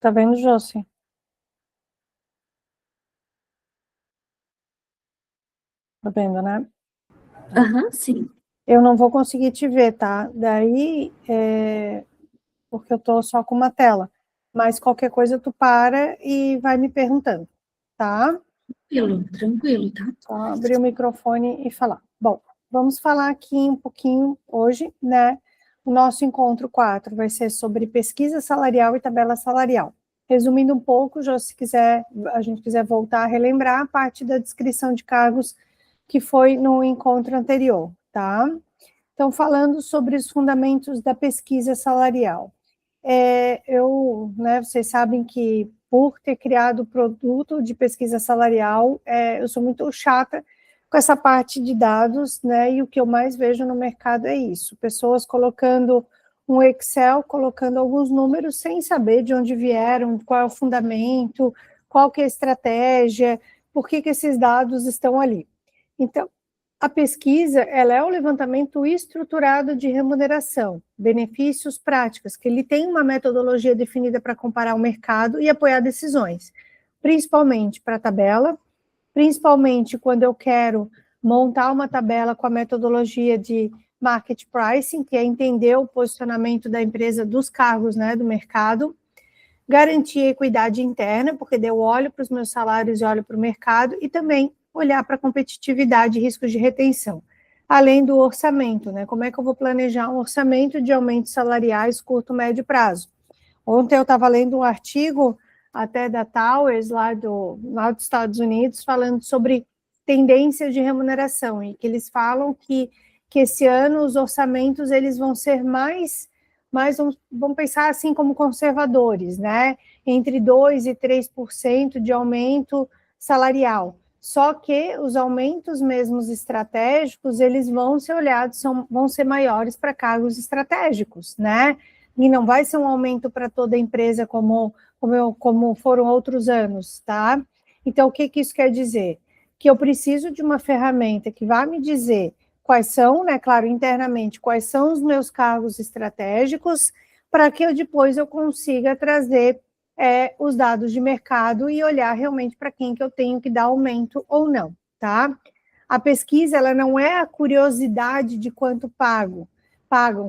Tá vendo, Josi? Tá vendo, né? Aham, sim. Eu não vou conseguir te ver, tá? Daí, porque eu tô só com uma tela. Mas qualquer coisa tu para e vai me perguntando, tá? Tranquilo, tá? Só abrir o microfone e falar. Bom, vamos falar aqui um pouquinho hoje, né? O nosso encontro 4 vai ser sobre pesquisa salarial e tabela salarial. Resumindo um pouco, já se quiser, a gente quiser voltar a relembrar a parte da descrição de cargos que foi no encontro anterior, tá? Então, falando sobre os fundamentos da pesquisa salarial. Vocês sabem que por ter criado o produto de pesquisa salarial, eu sou muito chata com essa parte de dados, né? E o que eu mais vejo no mercado é isso: pessoas colocando um Excel, colocando alguns números sem saber de onde vieram, qual é o fundamento, qual que é a estratégia, por que esses dados estão ali. Então, a pesquisa, ela é o levantamento estruturado de remuneração, benefícios, práticas, que ele tem uma metodologia definida para comparar o mercado e apoiar decisões, principalmente para a tabela, principalmente quando eu quero montar uma tabela com a metodologia de market pricing, que é entender o posicionamento da empresa dos cargos, né, do mercado, garantir a equidade interna, porque eu olho para os meus salários e olho para o mercado, e também olhar para a competitividade e riscos de retenção. Além do orçamento, né? Como é que eu vou planejar um orçamento de aumentos salariais curto, médio prazo? Ontem eu estava lendo um artigo até da Towers, lá dos Estados Unidos, falando sobre tendências de remuneração, e que eles falam que esse ano os orçamentos eles vão ser mais vamos pensar assim como conservadores, né? Entre 2% e 3% de aumento salarial. Só que os aumentos mesmos estratégicos, eles vão ser olhados, vão ser maiores para cargos estratégicos, né? E não vai ser um aumento para toda a empresa como foram outros anos, tá? Então, o que isso quer dizer? Que eu preciso de uma ferramenta que vai me dizer quais são, né, claro, internamente, quais são os meus cargos estratégicos, para que depois eu consiga trazer os dados de mercado e olhar realmente para quem que eu tenho que dar aumento ou não, tá? A pesquisa, ela não é a curiosidade de quanto pagam,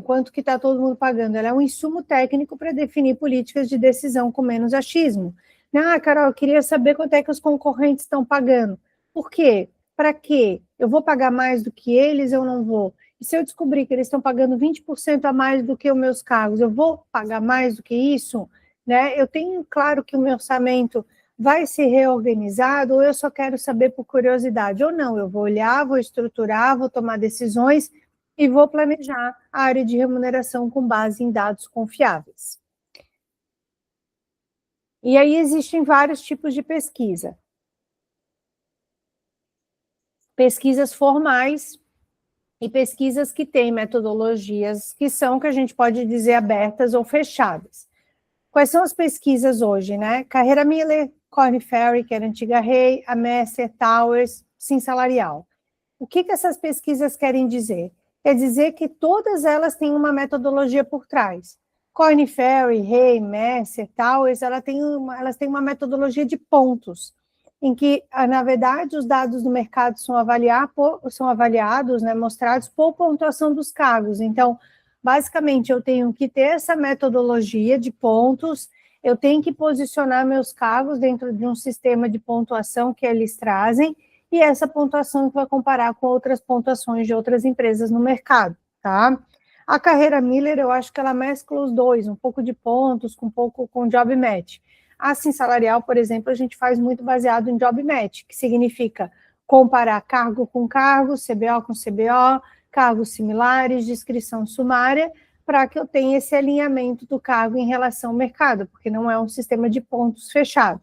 quanto que está todo mundo pagando, ela é um insumo técnico para definir políticas de decisão com menos achismo. Ah, Carol, eu queria saber quanto é que os concorrentes estão pagando. Por quê? Para quê? Eu vou pagar mais do que eles, eu não vou. E se eu descobrir que eles estão pagando 20% a mais do que os meus cargos, eu vou pagar mais do que isso? Né? Eu tenho claro que o meu orçamento vai ser reorganizado, ou eu só quero saber por curiosidade, ou não, eu vou olhar, vou estruturar, vou tomar decisões e vou planejar a área de remuneração com base em dados confiáveis. E aí existem vários tipos de pesquisa. Pesquisas formais e pesquisas que têm metodologias que são, que a gente pode dizer, abertas ou fechadas. Quais são as pesquisas hoje, né? Carreira Miller, Korn Ferry, que era a antiga Rei, a Mercer, Towers, Sim Salarial. O que essas pesquisas querem dizer? Quer dizer que todas elas têm uma metodologia por trás. Korn Ferry, Rei, Mercer, Towers, elas têm uma metodologia de pontos, em que, na verdade, os dados do mercado são avaliados, né, mostrados por pontuação dos cargos. Então, basicamente, eu tenho que ter essa metodologia de pontos, eu tenho que posicionar meus cargos dentro de um sistema de pontuação que eles trazem, e essa pontuação que vai comparar com outras pontuações de outras empresas no mercado, tá? A carreira Miller, eu acho que ela mescla os dois, um pouco de pontos com um pouco com job match. Assim, salarial, por exemplo, a gente faz muito baseado em job match, que significa comparar cargo com cargo, CBO com CBO, cargos similares, descrição sumária, para que eu tenha esse alinhamento do cargo em relação ao mercado, porque não é um sistema de pontos fechado.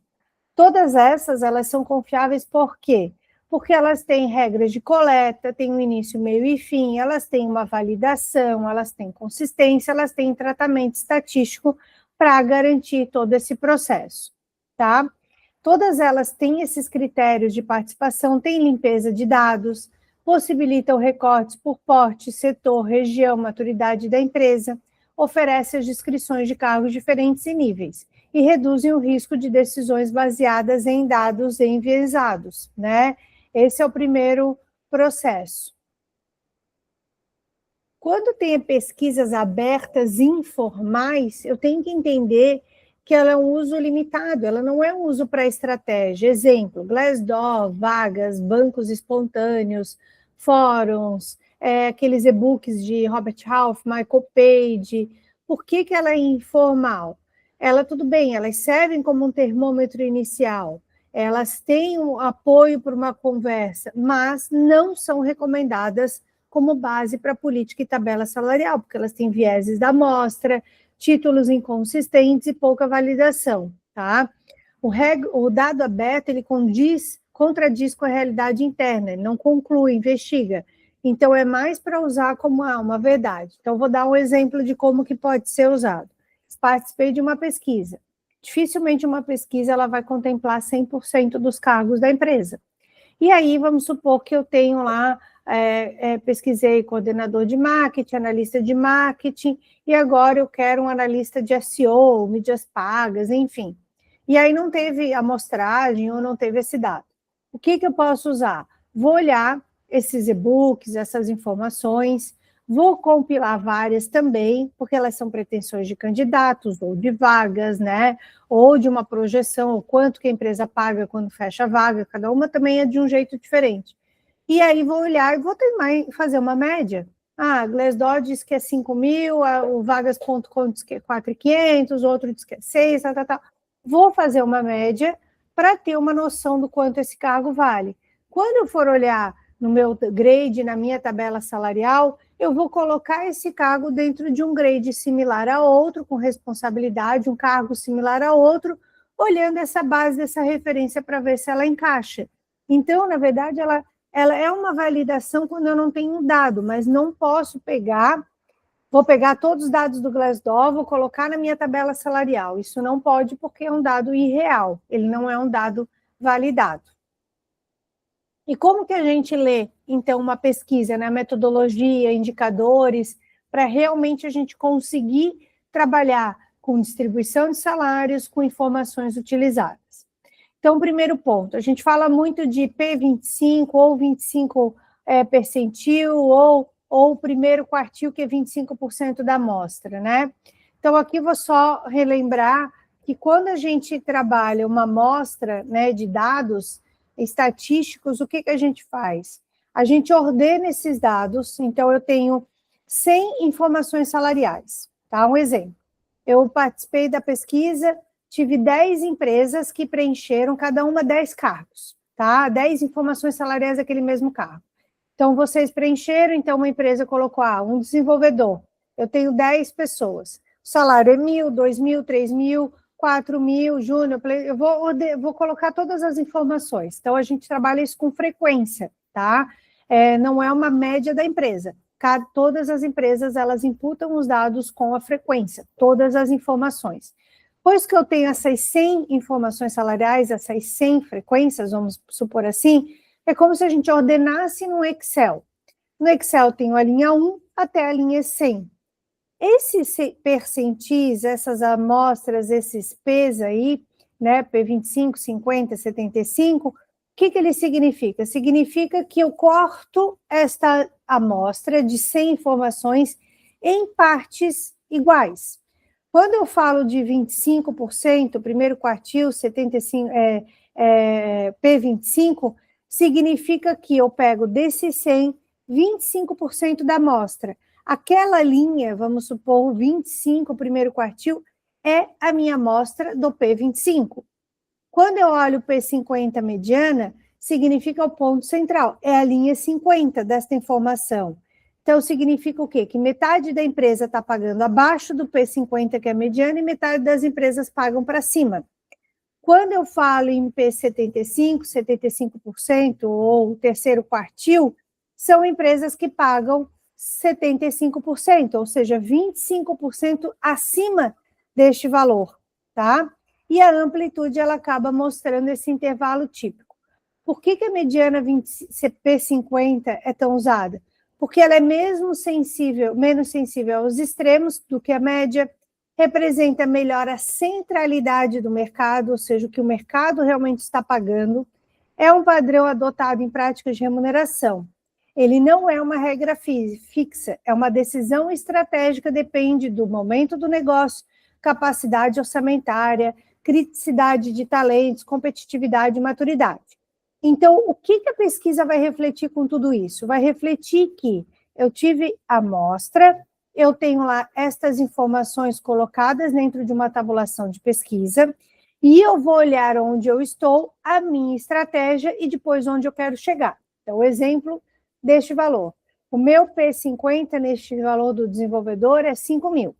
Todas essas, elas são confiáveis por quê? Porque elas têm regras de coleta, têm um início, meio e fim, elas têm uma validação, elas têm consistência, elas têm tratamento estatístico para garantir todo esse processo, tá? Todas elas têm esses critérios de participação, têm limpeza de dados, possibilitam recortes por porte, setor, região, maturidade da empresa, oferece as descrições de cargos diferentes e níveis. e reduzem o risco de decisões baseadas em dados enviesados, né? Esse é o primeiro processo. Quando tem pesquisas abertas informais, eu tenho que entender que ela é um uso limitado, ela não é um uso para estratégia. Exemplo, Glassdoor, vagas, bancos espontâneos, fóruns, aqueles e-books de Robert Half, Michael Page. Por que ela é informal? Ela, tudo bem, elas servem como um termômetro inicial, elas têm um apoio para uma conversa, mas não são recomendadas como base para política e tabela salarial, porque elas têm vieses da amostra, títulos inconsistentes e pouca validação, tá? O dado aberto, ele contradiz com a realidade interna, ele não conclui, investiga. Então, é mais para usar como uma verdade. Então, vou dar um exemplo de como que pode ser usado. Participei de uma pesquisa. Dificilmente uma pesquisa ela vai contemplar 100% dos cargos da empresa. E aí, vamos supor que eu tenho lá, pesquisei coordenador de marketing, analista de marketing, e agora eu quero um analista de SEO, mídias pagas, enfim. E aí não teve amostragem ou não teve esse dado. O que eu posso usar? Vou olhar esses e-books, essas informações, vou compilar várias também, porque elas são pretensões de candidatos ou de vagas, né? Ou de uma projeção, o quanto que a empresa paga quando fecha a vaga, cada uma também é de um jeito diferente. E aí vou olhar e vou fazer uma média. Ah, Glassdoor diz que é 5 mil, o vagas.com diz que é 4.500, o outro diz que é 6, tal. Vou fazer uma média para ter uma noção do quanto esse cargo vale. Quando eu for olhar no meu grade, na minha tabela salarial, eu vou colocar esse cargo dentro de um grade similar a outro, com responsabilidade, um cargo similar a outro, olhando essa base dessa referência para ver se ela encaixa. Então, na verdade, ela é uma validação quando eu não tenho um dado, mas não posso vou pegar todos os dados do Glassdoor, vou colocar na minha tabela salarial. Isso não pode porque é um dado irreal, ele não é um dado validado. E como que a gente lê, então, uma pesquisa, né? Metodologia, indicadores, para realmente a gente conseguir trabalhar com distribuição de salários, com informações utilizadas. Então, primeiro ponto, a gente fala muito de P25 ou 25 percentil ou o primeiro quartil, que é 25% da amostra, né? Então, aqui vou só relembrar que quando a gente trabalha uma amostra, né, de dados estatísticos, o que a gente faz? A gente ordena esses dados, então eu tenho 100 informações salariais, tá? Um exemplo, eu participei da pesquisa, tive 10 empresas que preencheram, cada uma 10 cargos, tá? 10 informações salariais daquele mesmo cargo. Então, vocês preencheram, então uma empresa colocou, um desenvolvedor, eu tenho 10 pessoas, o salário é 1.000, 2.000, 3.000, 4.000, júnior, eu vou colocar todas as informações. Então, a gente trabalha isso com frequência, tá? Não é uma média da empresa. Todas as empresas, elas imputam os dados com a frequência, todas as informações. Pois que eu tenho essas 100 informações salariais, essas 100 frequências, vamos supor assim, é como se a gente ordenasse no Excel. No Excel eu tenho a linha 1 até a linha 100. Esses percentis, essas amostras, esses P's aí, né, P25, 50, 75, o que ele significa? Significa que eu corto esta amostra de 100 informações em partes iguais. Quando eu falo de 25%, primeiro quartil, 75, P25, significa que eu pego desses 100, 25% da amostra. Aquela linha, vamos supor, 25, primeiro quartil, é a minha amostra do P25. Quando eu olho o P50 mediana, significa o ponto central, é a linha 50 desta informação. Então, significa o quê? Que metade da empresa está pagando abaixo do P50, que é a mediana, e metade das empresas pagam para cima. Quando eu falo em P75, 75%, ou o terceiro quartil, são empresas que pagam 75%, ou seja, 25% acima deste valor, tá? E a amplitude, ela acaba mostrando esse intervalo típico. Por que a mediana P50 é tão usada? Porque ela é menos sensível aos extremos do que a média, representa melhor a centralidade do mercado, ou seja, o que o mercado realmente está pagando. É um padrão adotado em práticas de remuneração. Ele não é uma regra fixa, é uma decisão estratégica, depende do momento do negócio, capacidade orçamentária, criticidade de talentos, competitividade e maturidade. Então, o que a pesquisa vai refletir com tudo isso? Vai refletir que eu tive amostra, eu tenho lá estas informações colocadas dentro de uma tabulação de pesquisa, e eu vou olhar onde eu estou, a minha estratégia e depois onde eu quero chegar. Então, o exemplo deste valor. O meu P50 neste valor do desenvolvedor é 5 mil.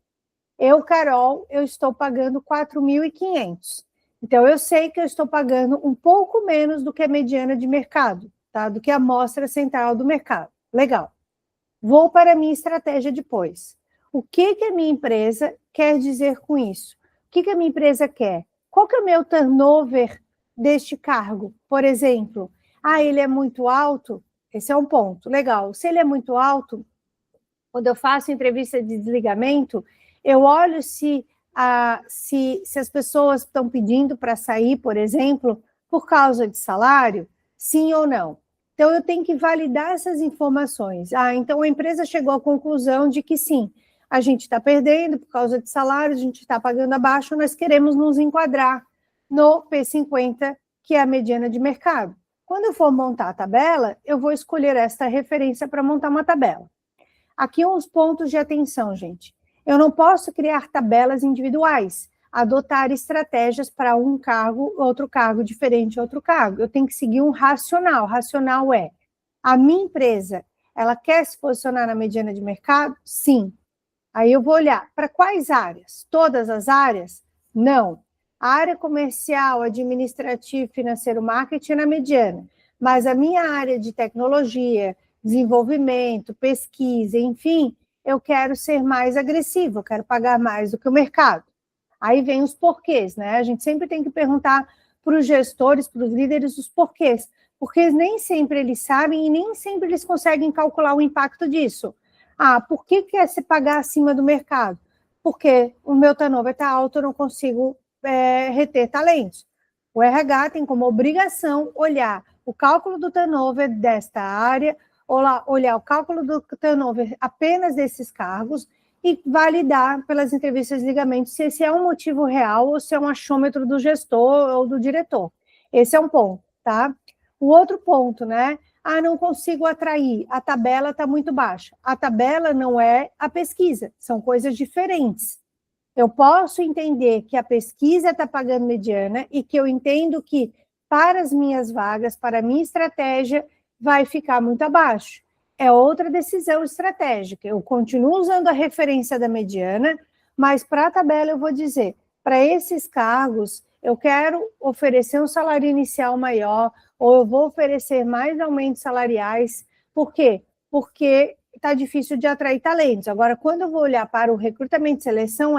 Eu, Carol, eu estou pagando 4.500. Então, eu sei que eu estou pagando um pouco menos do que a mediana de mercado, tá? Do que a amostra central do mercado. Legal. Vou para a minha estratégia depois. O que a minha empresa quer dizer com isso? O que a minha empresa quer? Qual que é o meu turnover deste cargo? Por exemplo, ele é muito alto? Esse é um ponto. Legal. Se ele é muito alto, quando eu faço entrevista de desligamento, eu olho se as pessoas estão pedindo para sair, por exemplo, por causa de salário, sim ou não. Então, eu tenho que validar essas informações. Então a empresa chegou à conclusão de que sim, a gente está perdendo por causa de salário, a gente está pagando abaixo, nós queremos nos enquadrar no P50, que é a mediana de mercado. Quando eu for montar a tabela, eu vou escolher esta referência para montar uma tabela. Aqui uns pontos de atenção, gente. Eu não posso criar tabelas individuais, adotar estratégias para um cargo, outro cargo diferente, outro cargo. Eu tenho que seguir um racional. Racional é, a minha empresa, ela quer se posicionar na mediana de mercado? Sim. Aí eu vou olhar para quais áreas? Todas as áreas? Não. A área comercial, administrativo, financeiro, marketing é na mediana. Mas a minha área de tecnologia, desenvolvimento, pesquisa, enfim, eu quero ser mais agressivo, eu quero pagar mais do que o mercado. Aí vem os porquês, né? A gente sempre tem que perguntar para os gestores, para os líderes, os porquês, porque nem sempre eles sabem e nem sempre eles conseguem calcular o impacto disso. Por que quer se pagar acima do mercado? Porque o meu turnover está alto, eu não consigo reter talentos. O RH tem como obrigação olhar o cálculo do turnover desta área, olhar o cálculo do turnover apenas desses cargos e validar pelas entrevistas de ligamento se esse é um motivo real ou se é um achômetro do gestor ou do diretor. Esse é um ponto, tá? O outro ponto, né? Não consigo atrair, a tabela está muito baixa. A tabela não é a pesquisa, são coisas diferentes. Eu posso entender que a pesquisa está pagando mediana e que eu entendo que para as minhas vagas, para a minha estratégia, vai ficar muito abaixo. É outra decisão estratégica. Eu continuo usando a referência da mediana, mas para a tabela eu vou dizer, para esses cargos, eu quero oferecer um salário inicial maior, ou eu vou oferecer mais aumentos salariais. Por quê? Porque está difícil de atrair talentos. Agora, quando eu vou olhar para o recrutamento e seleção,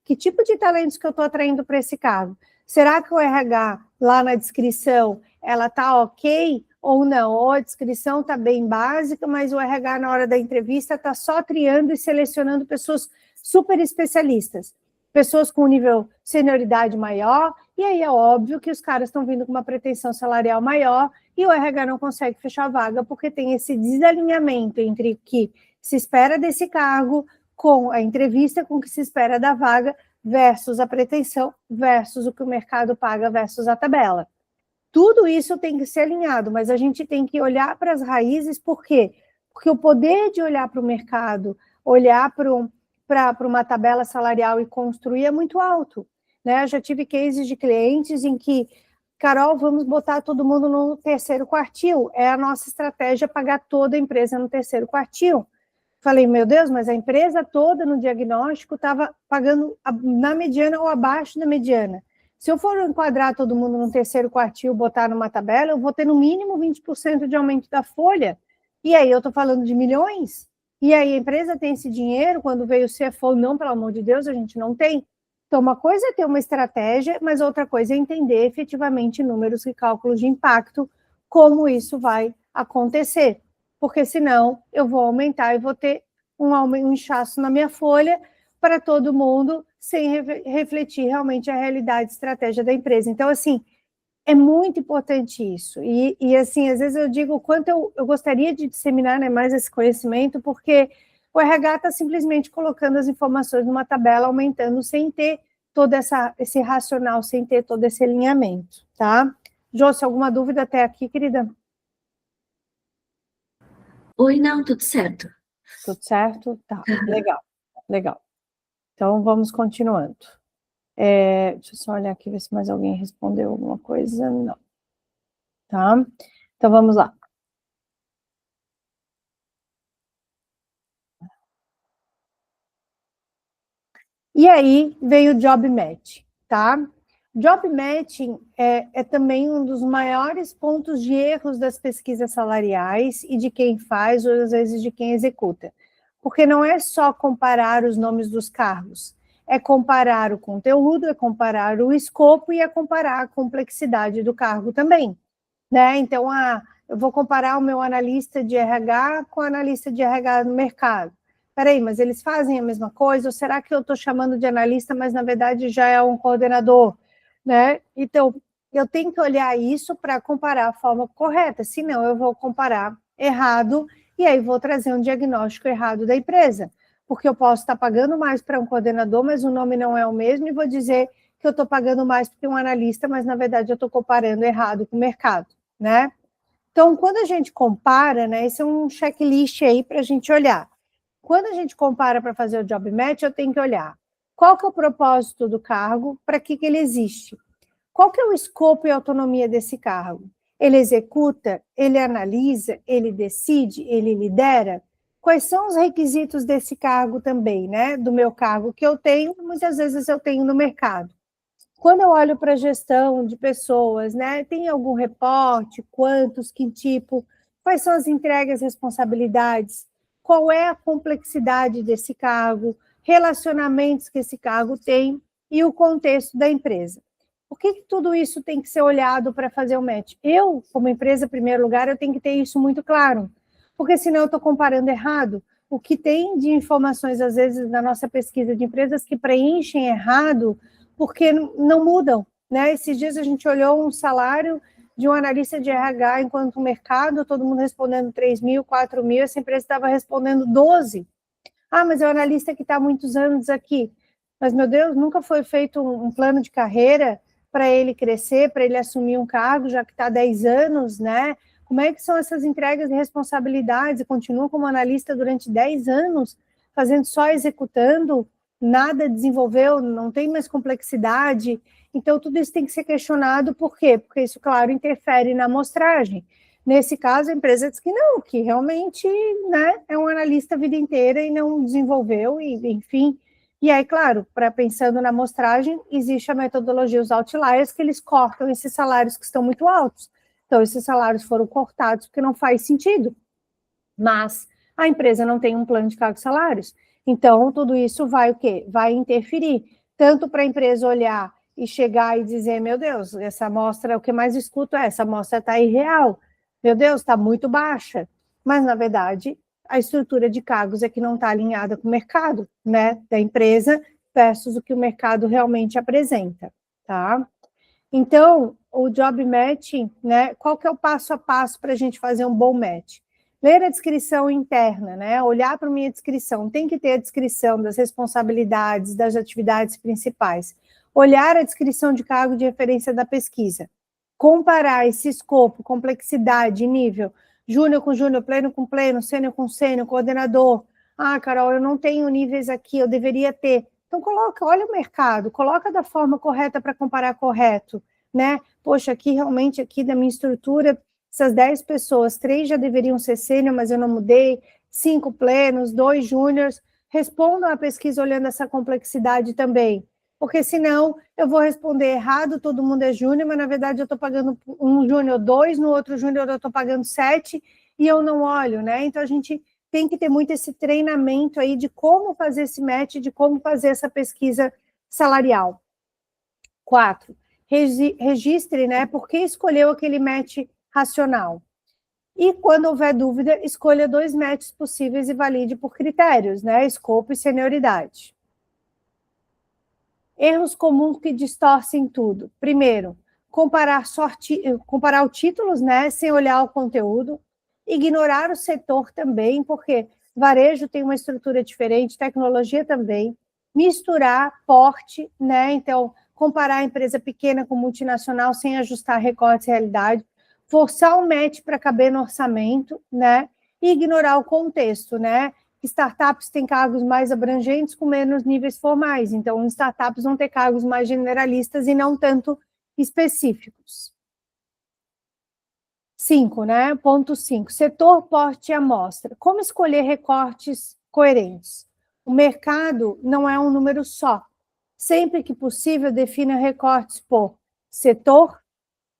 que tipo de talentos que eu estou atraindo para esse cargo? Será que o RH, lá na descrição, ela está ok ou não? Ou a descrição está bem básica, mas o RH, na hora da entrevista, está só triando e selecionando pessoas super especialistas, pessoas com nível senioridade maior, e aí é óbvio que os caras estão vindo com uma pretensão salarial maior e o RH não consegue fechar a vaga porque tem esse desalinhamento entre o que se espera desse cargo, com a entrevista, com o que se espera da vaga, versus a pretensão, versus o que o mercado paga, versus a tabela. Tudo isso tem que ser alinhado, mas a gente tem que olhar para as raízes, por quê? Porque o poder de olhar para o mercado, olhar para uma tabela salarial e construir é muito alto, né? Eu já tive cases de clientes em que, Carol, vamos botar todo mundo no terceiro quartil, é a nossa estratégia pagar toda a empresa no terceiro quartil. Falei, meu Deus, mas a empresa toda no diagnóstico estava pagando na mediana ou abaixo da mediana. Se eu for enquadrar todo mundo no terceiro quartil, botar numa tabela, eu vou ter no mínimo 20% de aumento da folha. E aí eu estou falando de milhões? E aí a empresa tem esse dinheiro, quando veio o CFO, não, pelo amor de Deus, a gente não tem. Então, uma coisa é ter uma estratégia, mas outra coisa é entender efetivamente números e cálculos de impacto, como isso vai acontecer. Porque senão eu vou aumentar e vou ter um inchaço na minha folha para todo mundo sem refletir realmente a realidade e estratégia da empresa. Então, assim, é muito importante isso. E assim, às vezes eu digo o quanto eu gostaria de disseminar, né, mais esse conhecimento, porque o RH está simplesmente colocando as informações numa tabela, aumentando, sem ter todo esse racional, sem ter todo esse alinhamento, tá? Josi, alguma dúvida até aqui, querida? Oi, não, tudo certo. Tudo certo? Tá, legal, legal. Então, vamos continuando. Deixa eu só olhar aqui, ver se mais alguém respondeu alguma coisa. Não. Tá? Então, vamos lá. E aí, veio o job match, tá? Job matching é também um dos maiores pontos de erros das pesquisas salariais e de quem faz, ou às vezes de quem executa. Porque não é só comparar os nomes dos cargos, é comparar o conteúdo, é comparar o escopo e é comparar a complexidade do cargo também, né? Então, eu vou comparar o meu analista de RH com o analista de RH no mercado. Peraí, mas eles fazem a mesma coisa? Ou será que eu estou chamando de analista, mas na verdade já é um coordenador, né? Então, eu tenho que olhar isso para comparar a forma correta, senão eu vou comparar errado e aí vou trazer um diagnóstico errado da empresa, porque eu posso estar pagando mais para um coordenador, mas o nome não é o mesmo, e vou dizer que eu estou pagando mais porque um analista, mas na verdade eu estou comparando errado com o mercado, né? Então, quando a gente compara, né, esse é um checklist aí para a gente olhar. Quando a gente compara para fazer o job match, eu tenho que olhar qual que é o propósito do cargo, para que ele existe. Qual que é o escopo e autonomia desse cargo? Ele executa, ele analisa, ele decide, ele lidera? Quais são os requisitos desse cargo também, né? Do meu cargo que eu tenho, muitas vezes eu tenho no mercado. Quando eu olho para a gestão de pessoas, né? Tem algum reporte? Quantos? Que tipo? Quais são as entregas, responsabilidades? Qual é a complexidade desse cargo? Relacionamentos que esse cargo tem e o contexto da empresa. Por que tudo isso tem que ser olhado para fazer o match? Eu, como empresa, em primeiro lugar, eu tenho que ter isso muito claro, porque senão eu estou comparando errado. O que tem de informações, às vezes, na nossa pesquisa de empresas que preenchem errado, porque não mudam, né? Esses dias a gente olhou um salário de um analista de RH enquanto mercado, todo mundo respondendo 3 mil, 4 mil, essa empresa estava respondendo 12. Ah, mas é o analista que está há muitos anos aqui. Mas, meu Deus, nunca foi feito um plano de carreira para ele crescer, para ele assumir um cargo, já que está há 10 anos, né? Como é que são essas entregas e responsabilidades? E continua como analista durante 10 anos, fazendo só executando, nada desenvolveu, não tem mais complexidade. Então, tudo isso tem que ser questionado. Por quê? Porque isso, claro, interfere na amostragem. Nesse caso, a empresa diz que não, que realmente, né, é um analista a vida inteira e não desenvolveu, e, enfim. E aí, claro, pensando na amostragem, existe a metodologia, os outliers, que eles cortam esses salários que estão muito altos. Então, esses salários foram cortados porque não faz sentido. Mas a empresa não tem um plano de cargos e salários. Então, tudo isso vai o quê? Vai interferir. Tanto para a empresa olhar e chegar e dizer, meu Deus, essa amostra, o que mais escuto é, essa amostra está irreal. Meu Deus, está muito baixa. Mas, na verdade, a estrutura de cargos é que não está alinhada com o mercado, né, da empresa versus o que o mercado realmente apresenta, tá? Então, o job matching, né, qual que é o passo a passo para a gente fazer um bom match? Ler a descrição interna, né? Olhar para a minha descrição, tem que ter a descrição das responsabilidades, das atividades principais. Olhar a descrição de cargo de referência da pesquisa. Comparar esse escopo, complexidade, nível, júnior com júnior, pleno com pleno, sênior com sênior, coordenador. Ah, Carol, eu não tenho níveis aqui, eu deveria ter. Então, olha o mercado, coloca da forma correta para comparar correto, né? Poxa, aqui realmente, aqui da minha estrutura, essas 10 pessoas, 3 já deveriam ser sênior, mas eu não mudei, 5 plenos, 2 júniores. Respondam a pesquisa olhando essa complexidade também, porque senão eu vou responder errado, todo mundo é júnior, mas na verdade eu estou pagando um júnior 2, no outro júnior eu estou pagando 7, e eu não olho, né? Então a gente tem que ter muito esse treinamento aí de como fazer esse match, de como fazer essa pesquisa salarial. 4, registre, né, por que escolheu aquele match racional. E quando houver dúvida, escolha 2 matches possíveis e valide por critérios, né, escopo e senioridade. Erros comuns que distorcem tudo. Primeiro, comparar os títulos, né, sem olhar o conteúdo. Ignorar o setor também, porque varejo tem uma estrutura diferente, tecnologia também. Misturar porte, né, então comparar a empresa pequena com multinacional sem ajustar recortes e realidade. Forçar o match para caber no orçamento, né, e ignorar o contexto, né. Startups têm cargos mais abrangentes com menos níveis formais, então startups vão ter cargos mais generalistas e não tanto específicos. 5, né? Ponto 5. Setor, porte e amostra. Como escolher recortes coerentes? O mercado não é um número só. Sempre que possível, defina recortes por setor,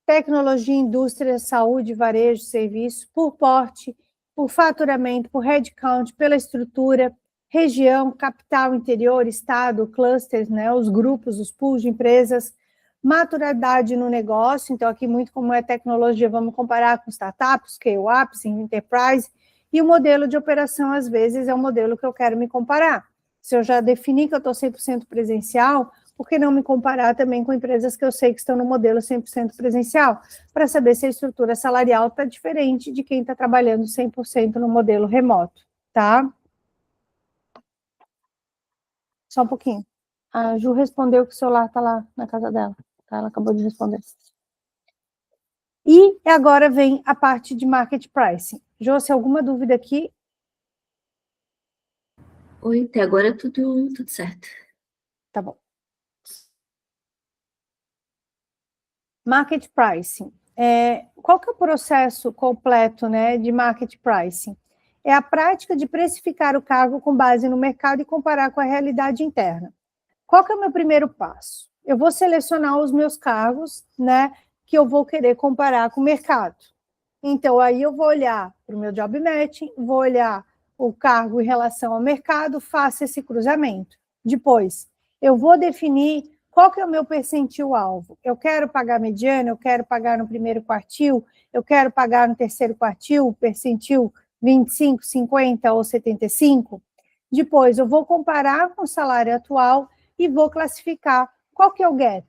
tecnologia, indústria, saúde, varejo, serviço, por porte, por faturamento, por headcount, pela estrutura, região, capital, interior, estado, clusters, né, os grupos, os pools de empresas, maturidade no negócio, então aqui muito como é tecnologia, vamos comparar com startups, scale-ups, enterprise, e o modelo de operação, às vezes, é o modelo que eu quero me comparar. Se eu já defini que eu estou 100% presencial, por que não me comparar também com empresas que eu sei que estão no modelo 100% presencial, para saber se a estrutura salarial está diferente de quem está trabalhando 100% no modelo remoto, tá? Só um pouquinho. A Ju respondeu que o celular está lá na casa dela, tá? Ela acabou de responder. E agora vem a parte de market pricing. Jô, se alguma dúvida aqui? Oi, até agora tudo certo. Tá bom. Market pricing. Qual que é o processo completo, né, de market pricing? É a prática de precificar o cargo com base no mercado e comparar com a realidade interna. Qual que é o meu primeiro passo? Eu vou selecionar os meus cargos, né, que eu vou querer comparar com o mercado. Então, aí eu vou olhar para o meu job matching, vou olhar o cargo em relação ao mercado, faço esse cruzamento. Depois, eu vou definir qual que é o meu percentil-alvo. Eu quero pagar mediana, eu quero pagar no primeiro quartil, eu quero pagar no terceiro quartil, percentil 25, 50 ou 75. Depois, eu vou comparar com o salário atual e vou classificar qual que é o gap.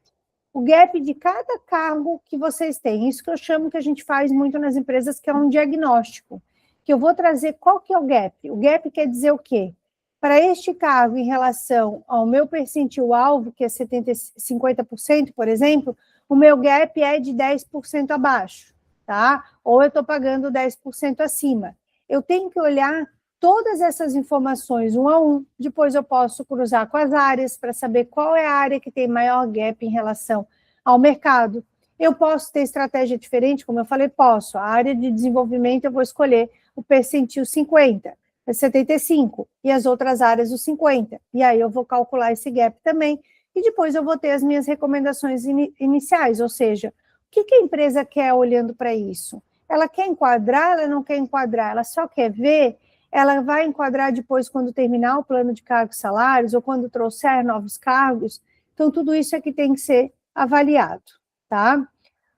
O gap de cada cargo que vocês têm. Isso que eu chamo, que a gente faz muito nas empresas, que é um diagnóstico. Que eu vou trazer qual que é o gap. O gap quer dizer o quê? Para este cargo, em relação ao meu percentil-alvo, que é 50%, por exemplo, o meu gap é de 10% abaixo, tá? Ou eu estou pagando 10% acima. Eu tenho que olhar todas essas informações um a um, depois eu posso cruzar com as áreas para saber qual é a área que tem maior gap em relação ao mercado. Eu posso ter estratégia diferente, como eu falei, posso. A área de desenvolvimento eu vou escolher o percentil 50, 75, e as outras áreas o 50. E aí eu vou calcular esse gap também, e depois eu vou ter as minhas recomendações iniciais, ou seja, o que a empresa quer olhando para isso? Ela quer enquadrar, ela não quer enquadrar, ela só quer ver. Ela vai enquadrar depois quando terminar o plano de cargos e salários ou quando trouxer novos cargos. Então, tudo isso é que tem que ser avaliado, tá?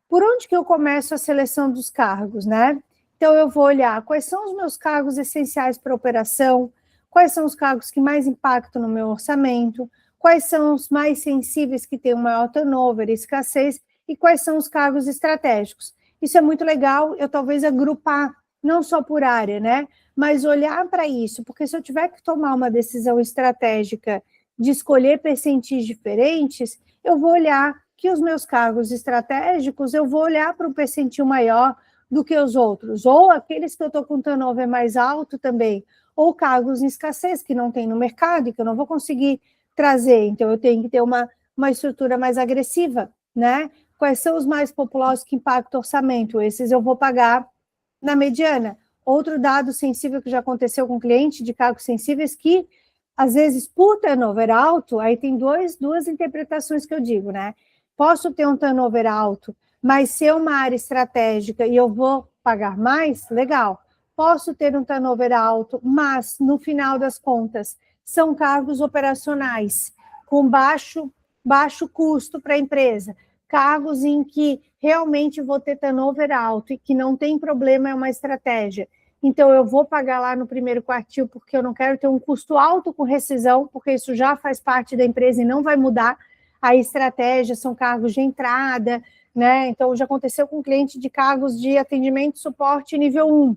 Por onde que eu começo a seleção dos cargos, né? Então, eu vou olhar quais são os meus cargos essenciais para a operação, quais são os cargos que mais impactam no meu orçamento, quais são os mais sensíveis que têm um maior turnover, escassez, e quais são os cargos estratégicos. Isso é muito legal, eu talvez agrupar, não só por área, né? Mas olhar para isso, porque se eu tiver que tomar uma decisão estratégica de escolher percentis diferentes, eu vou olhar que os meus cargos estratégicos, eu vou olhar para um percentil maior do que os outros, ou aqueles que eu estou com turnover mais alto também, ou cargos em escassez que não tem no mercado e que eu não vou conseguir trazer, então eu tenho que ter uma estrutura mais agressiva, né? Quais são os mais populosos que impactam o orçamento? Esses eu vou pagar na mediana. Outro dado sensível que já aconteceu com cliente de cargos sensíveis que, às vezes, por turnover alto, aí tem duas interpretações que eu digo, né? Posso ter um turnover alto, mas ser uma área estratégica e eu vou pagar mais, legal. Posso ter um turnover alto, mas, no final das contas, são cargos operacionais, com baixo custo para a empresa, cargos em que realmente vou ter turnover alto e que não tem problema, é uma estratégia. Então, eu vou pagar lá no primeiro quartil, porque eu não quero ter um custo alto com rescisão, porque isso já faz parte da empresa e não vai mudar, a estratégia são cargos de entrada, né? Então, já aconteceu com cliente de cargos de atendimento e suporte nível 1.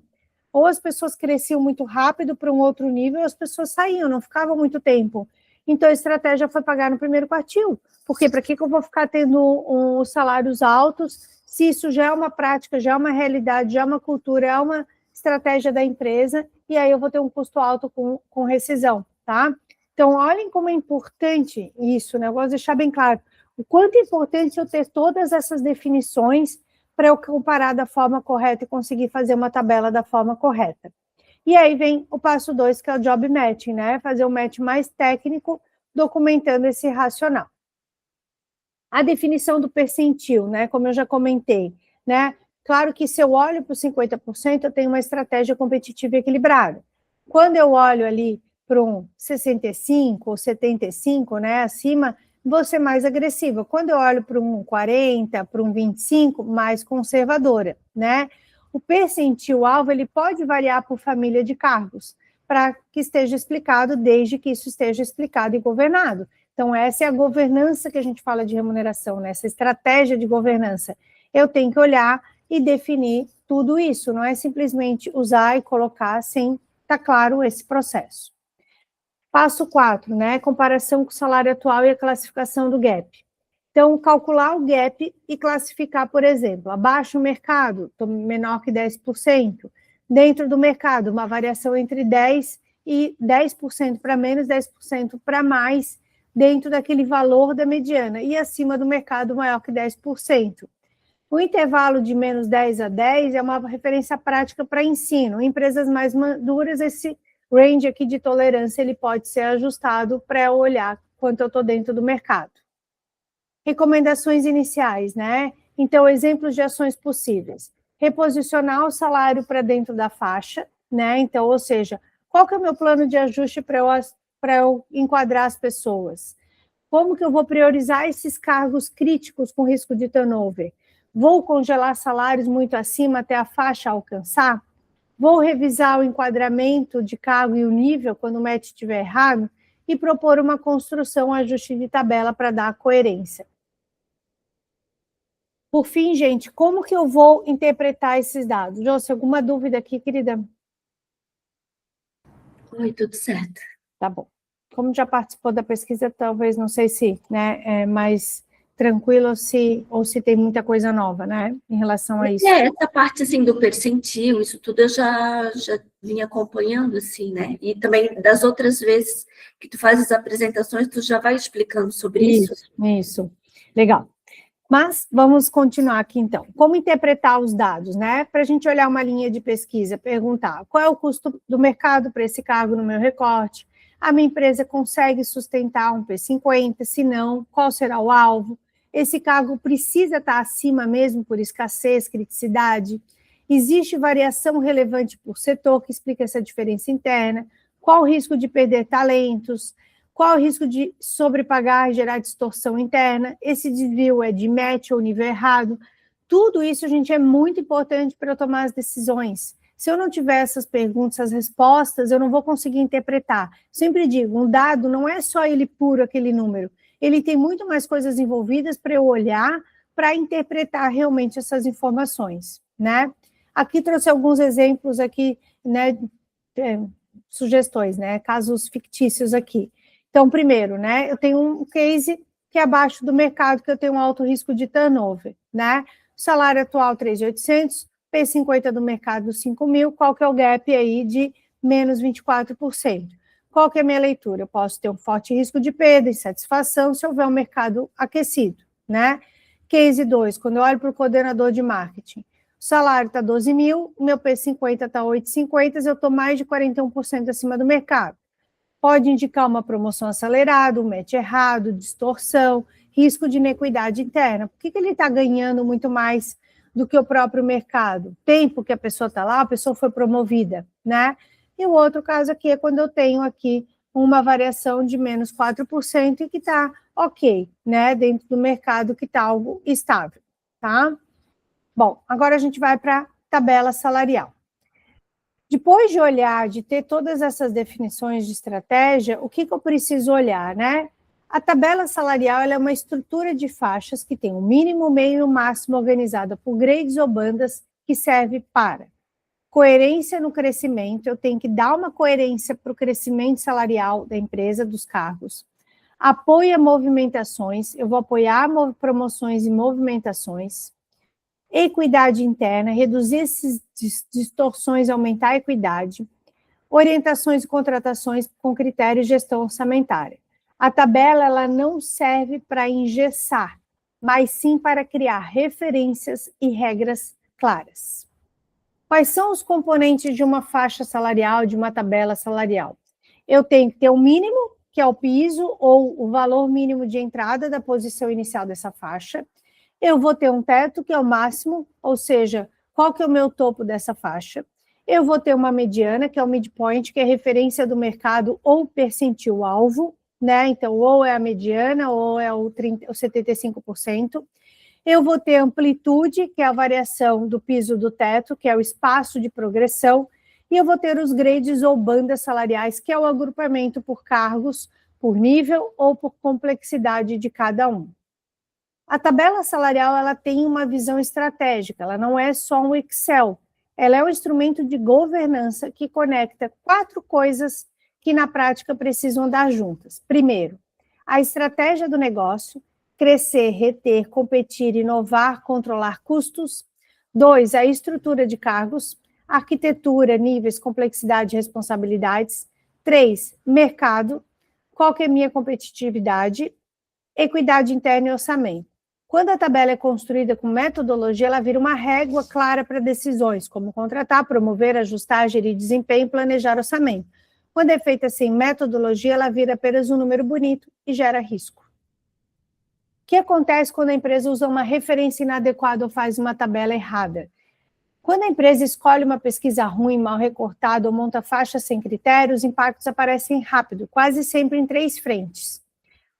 Ou as pessoas cresciam muito rápido para um outro nível, ou as pessoas saíam, não ficavam muito tempo. Então, a estratégia foi pagar no primeiro quartil. Porque para que eu vou ficar tendo salários altos, se isso já é uma prática, já é uma realidade, já é uma cultura, é uma estratégia da empresa, e aí eu vou ter um custo alto com rescisão, tá? Então, olhem como é importante isso, né? Eu gosto de deixar bem claro o quanto é importante eu ter todas essas definições para eu comparar da forma correta e conseguir fazer uma tabela da forma correta. E aí vem o passo 2, que é o job matching, né? Fazer um match mais técnico, documentando esse racional. A definição do percentil, né? Como eu já comentei, né? Claro que se eu olho para os 50%, eu tenho uma estratégia competitiva equilibrada. Quando eu olho ali para um 65 ou 75, né, acima, vou ser mais agressiva. Quando eu olho para um 40, para um 25, mais conservadora, né? O percentil alvo, ele pode variar por família de cargos, para que esteja explicado, desde que isso esteja explicado e governado. Então, essa é a governança que a gente fala de remuneração, né? Essa estratégia de governança. Eu tenho que olhar e definir tudo isso, não é simplesmente usar e colocar sem estar claro esse processo. Passo 4, né? Comparação com o salário atual e a classificação do gap. Então, calcular o gap e classificar, por exemplo, abaixo do mercado, menor que 10%, dentro do mercado, uma variação entre 10% e 10% para menos, 10% para mais, dentro daquele valor da mediana, e acima do mercado, maior que 10%. O intervalo de menos 10 a 10 é uma referência prática para ensino. Em empresas mais maduras, esse range aqui de tolerância ele pode ser ajustado para eu olhar quanto eu estou dentro do mercado. Recomendações iniciais, né? Então, exemplos de ações possíveis. Reposicionar o salário para dentro da faixa, né? Então, ou seja, qual que é o meu plano de ajuste para eu enquadrar as pessoas? Como que eu vou priorizar esses cargos críticos com risco de turnover? Vou congelar salários muito acima até a faixa alcançar? Vou revisar o enquadramento de cargo e o nível quando o match estiver errado? E propor uma construção, ajuste de tabela para dar coerência. Por fim, gente, como que eu vou interpretar esses dados? Josi, alguma dúvida aqui, querida? Oi, tudo certo. Tá bom. Como já participou da pesquisa, talvez, não sei se, né, é mais tranquilo ou se tem muita coisa nova, né, em relação a isso. Essa parte, assim, do percentil, isso tudo eu já vim acompanhando, assim, né, e também das outras vezes que tu fazes apresentações, tu já vai explicando sobre isso? Isso, legal. Mas vamos continuar aqui, então. Como interpretar os dados, né? Para a gente olhar uma linha de pesquisa, perguntar qual é o custo do mercado para esse cargo no meu recorte? A minha empresa consegue sustentar um P50? Se não, qual será o alvo? Esse cargo precisa estar acima mesmo por escassez, criticidade? Existe variação relevante por setor que explica essa diferença interna? Qual o risco de perder talentos? Qual o risco de sobrepagar e gerar distorção interna? Esse desvio é de match ou nível errado? Tudo isso, gente, é muito importante para eu tomar as decisões. Se eu não tiver essas perguntas, essas respostas, eu não vou conseguir interpretar. Sempre digo, um dado não é só ele puro, aquele número. Ele tem muito mais coisas envolvidas para eu olhar, para interpretar realmente essas informações, né? Aqui trouxe alguns exemplos aqui, né, sugestões, né, casos fictícios aqui. Então, primeiro, né, eu tenho um case que é abaixo do mercado, que eu tenho um alto risco de turnover, né? Salário atual 3.800, P50 do mercado 5.000, qual que é o gap aí de menos 24%? Qual que é a minha leitura? Eu posso ter um forte risco de perda, insatisfação, se houver um mercado aquecido, né? Case 2, quando eu olho para o coordenador de marketing, o salário está 12.000, o meu P50 está 8,50, eu estou mais de 41% acima do mercado. Pode indicar uma promoção acelerada, um match errado, distorção, risco de inequidade interna. Por que ele está ganhando muito mais do que o próprio mercado? Tempo que a pessoa está lá, a pessoa foi promovida, né? E o outro caso aqui é quando eu tenho aqui uma variação de menos 4% e que está ok, né? Dentro do mercado que está algo estável, tá? Bom, agora a gente vai para a tabela salarial. Depois de olhar, de ter todas essas definições de estratégia, o que eu preciso olhar, né? A tabela salarial ela é uma estrutura de faixas que tem um mínimo, meio e o máximo organizada por grades ou bandas que serve para coerência no crescimento, eu tenho que dar uma coerência para o crescimento salarial da empresa, dos cargos. Apoio a movimentações, eu vou apoiar promoções e movimentações. Equidade interna, reduzir essas distorções, aumentar a equidade. Orientações e contratações com critérios de gestão orçamentária. A tabela ela não serve para engessar, mas sim para criar referências e regras claras. Quais são os componentes de uma faixa salarial, de uma tabela salarial? Eu tenho que ter o mínimo, que é o piso ou o valor mínimo de entrada da posição inicial dessa faixa. Eu vou ter um teto, que é o máximo, ou seja, qual que é o meu topo dessa faixa. Eu vou ter uma mediana, que é o midpoint, que é referência do mercado ou percentil alvo, né? Então, ou é a mediana, ou é o 75%. Eu vou ter amplitude, que é a variação do piso do teto, que é o espaço de progressão, e eu vou ter os grades ou bandas salariais, que é o agrupamento por cargos, por nível ou por complexidade de cada um. A tabela salarial ela tem uma visão estratégica, ela não é só um Excel, ela é um instrumento de governança que conecta 4 coisas que na prática precisam andar juntas. Primeiro, a estratégia do negócio, crescer, reter, competir, inovar, controlar custos. 2, a estrutura de cargos, arquitetura, níveis, complexidade e responsabilidades. 3, mercado, qual que é a minha competitividade, equidade interna e orçamento. Quando a tabela é construída com metodologia, ela vira uma régua clara para decisões, como contratar, promover, ajustar, gerir desempenho, planejar orçamento. Quando é feita sem metodologia, ela vira apenas um número bonito e gera risco. O que acontece quando a empresa usa uma referência inadequada ou faz uma tabela errada? Quando a empresa escolhe uma pesquisa ruim, mal recortada ou monta faixas sem critérios, os impactos aparecem rápido, quase sempre em 3 frentes.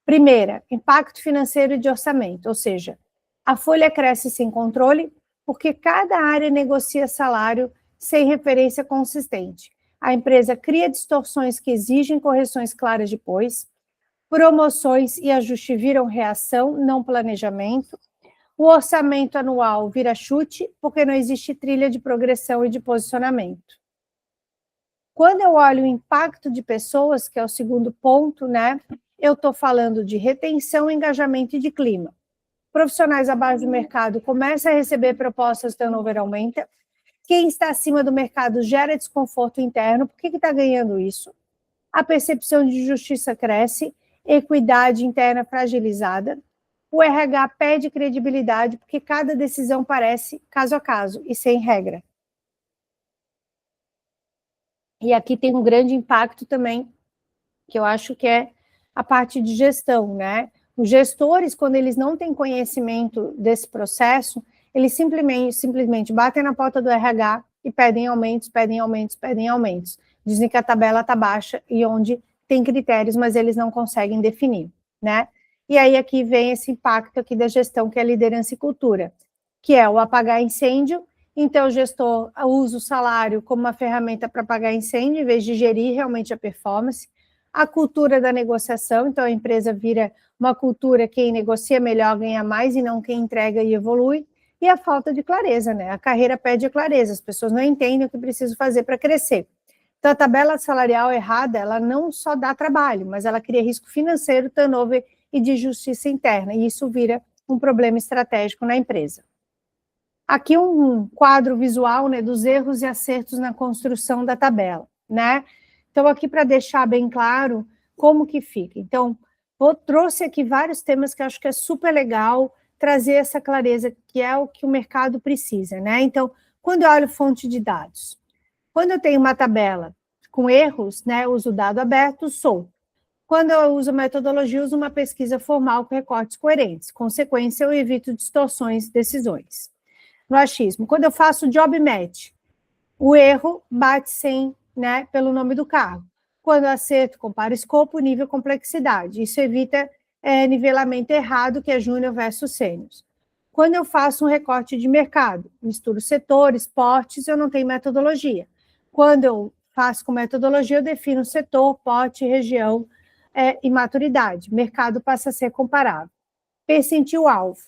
Primeira, impacto financeiro e de orçamento, ou seja, a folha cresce sem controle, porque cada área negocia salário sem referência consistente. A empresa cria distorções que exigem correções claras depois. Promoções e ajuste viram reação, não planejamento. O orçamento anual vira chute, porque não existe trilha de progressão e de posicionamento. Quando eu olho o impacto de pessoas, que é o segundo ponto, né? Eu estou falando de retenção, engajamento e de clima. Profissionais abaixo do mercado começam a receber propostas, turnover aumenta. Quem está acima do mercado gera desconforto interno. Por que está ganhando isso? A percepção de justiça cresce, equidade interna fragilizada. O RH pede credibilidade porque cada decisão parece caso a caso e sem regra. E aqui tem um grande impacto também, que eu acho que é a parte de gestão, né? Os gestores, quando eles não têm conhecimento desse processo, eles simplesmente batem na porta do RH e pedem aumentos, pedem aumentos, pedem aumentos. Dizem que a tabela está baixa e onde tem critérios, mas eles não conseguem definir, né? E aí aqui vem esse impacto aqui da gestão, que é liderança e cultura, que é o apagar incêndio. Então, o gestor usa o salário como uma ferramenta para apagar incêndio, em vez de gerir realmente a performance. A cultura da negociação, então a empresa vira uma cultura, quem negocia melhor ganha mais e não quem entrega e evolui. E a falta de clareza, né? A carreira pede clareza, as pessoas não entendem o que precisam fazer para crescer. Então, a tabela salarial errada, ela não só dá trabalho, mas ela cria risco financeiro, turnover e de justiça interna, e isso vira um problema estratégico na empresa. Aqui um quadro visual, né, dos erros e acertos na construção da tabela, né? Então, aqui para deixar bem claro como que fica. Então, trouxe aqui vários temas que eu acho que é super legal trazer essa clareza, que é o que o mercado precisa, né? Então, quando eu olho fonte de dados, quando eu tenho uma tabela com erros, né, eu uso dado aberto, solto. Quando eu uso metodologia, eu uso uma pesquisa formal com recortes coerentes. Consequência, eu evito distorções, decisões. No achismo, quando eu faço job match, o erro bate sem, né, pelo nome do cargo. Quando eu acerto, comparo escopo, nível, complexidade. Isso evita nivelamento errado, que é júnior versus sênior. Quando eu faço um recorte de mercado, misturo setores, portes, eu não tenho metodologia. Quando eu faço com metodologia, eu defino setor, porte, região, e maturidade. Mercado passa a ser comparável. Percentil-alvo.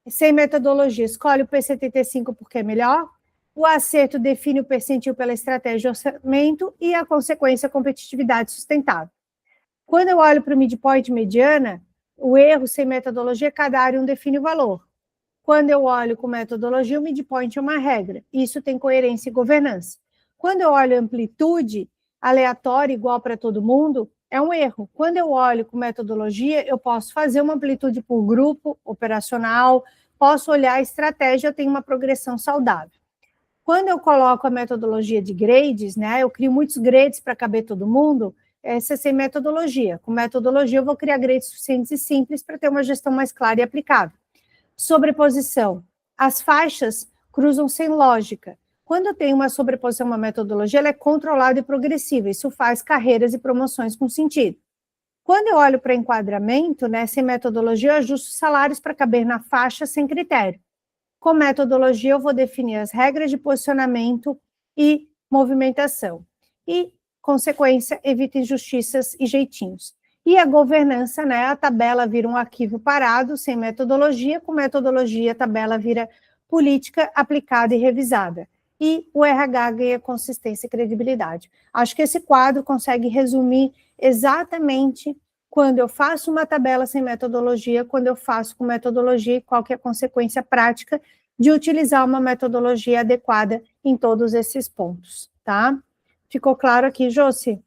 Sem metodologia, escolhe o P75 porque é melhor. O acerto define o percentil pela estratégia de orçamento e a consequência, a competitividade sustentável. Quando eu olho para o midpoint mediana, o erro sem metodologia, cada área define o valor. Quando eu olho com metodologia, o midpoint é uma regra. Isso tem coerência e governança. Quando eu olho amplitude aleatória igual para todo mundo, é um erro. Quando eu olho com metodologia, eu posso fazer uma amplitude por grupo operacional, posso olhar a estratégia, eu tenho uma progressão saudável. Quando eu coloco a metodologia de grades, né, eu crio muitos grades para caber todo mundo, essa é sem metodologia. Com metodologia, eu vou criar grades suficientes e simples para ter uma gestão mais clara e aplicável. Sobreposição. As faixas cruzam sem lógica. Quando eu tenho uma sobreposição, uma metodologia, ela é controlada e progressiva. Isso faz carreiras e promoções com sentido. Quando eu olho para enquadramento, né, sem metodologia, eu ajusto salários para caber na faixa sem critério. Com metodologia, eu vou definir as regras de posicionamento e movimentação. E, consequência, evita injustiças e jeitinhos. E a governança, né, a tabela vira um arquivo parado, sem metodologia. Com metodologia, a tabela vira política aplicada e revisada. E o RH ganha consistência e credibilidade. Acho que esse quadro consegue resumir exatamente quando eu faço uma tabela sem metodologia, quando eu faço com metodologia, qual que é a consequência prática de utilizar uma metodologia adequada em todos esses pontos, tá? Ficou claro aqui, Josi?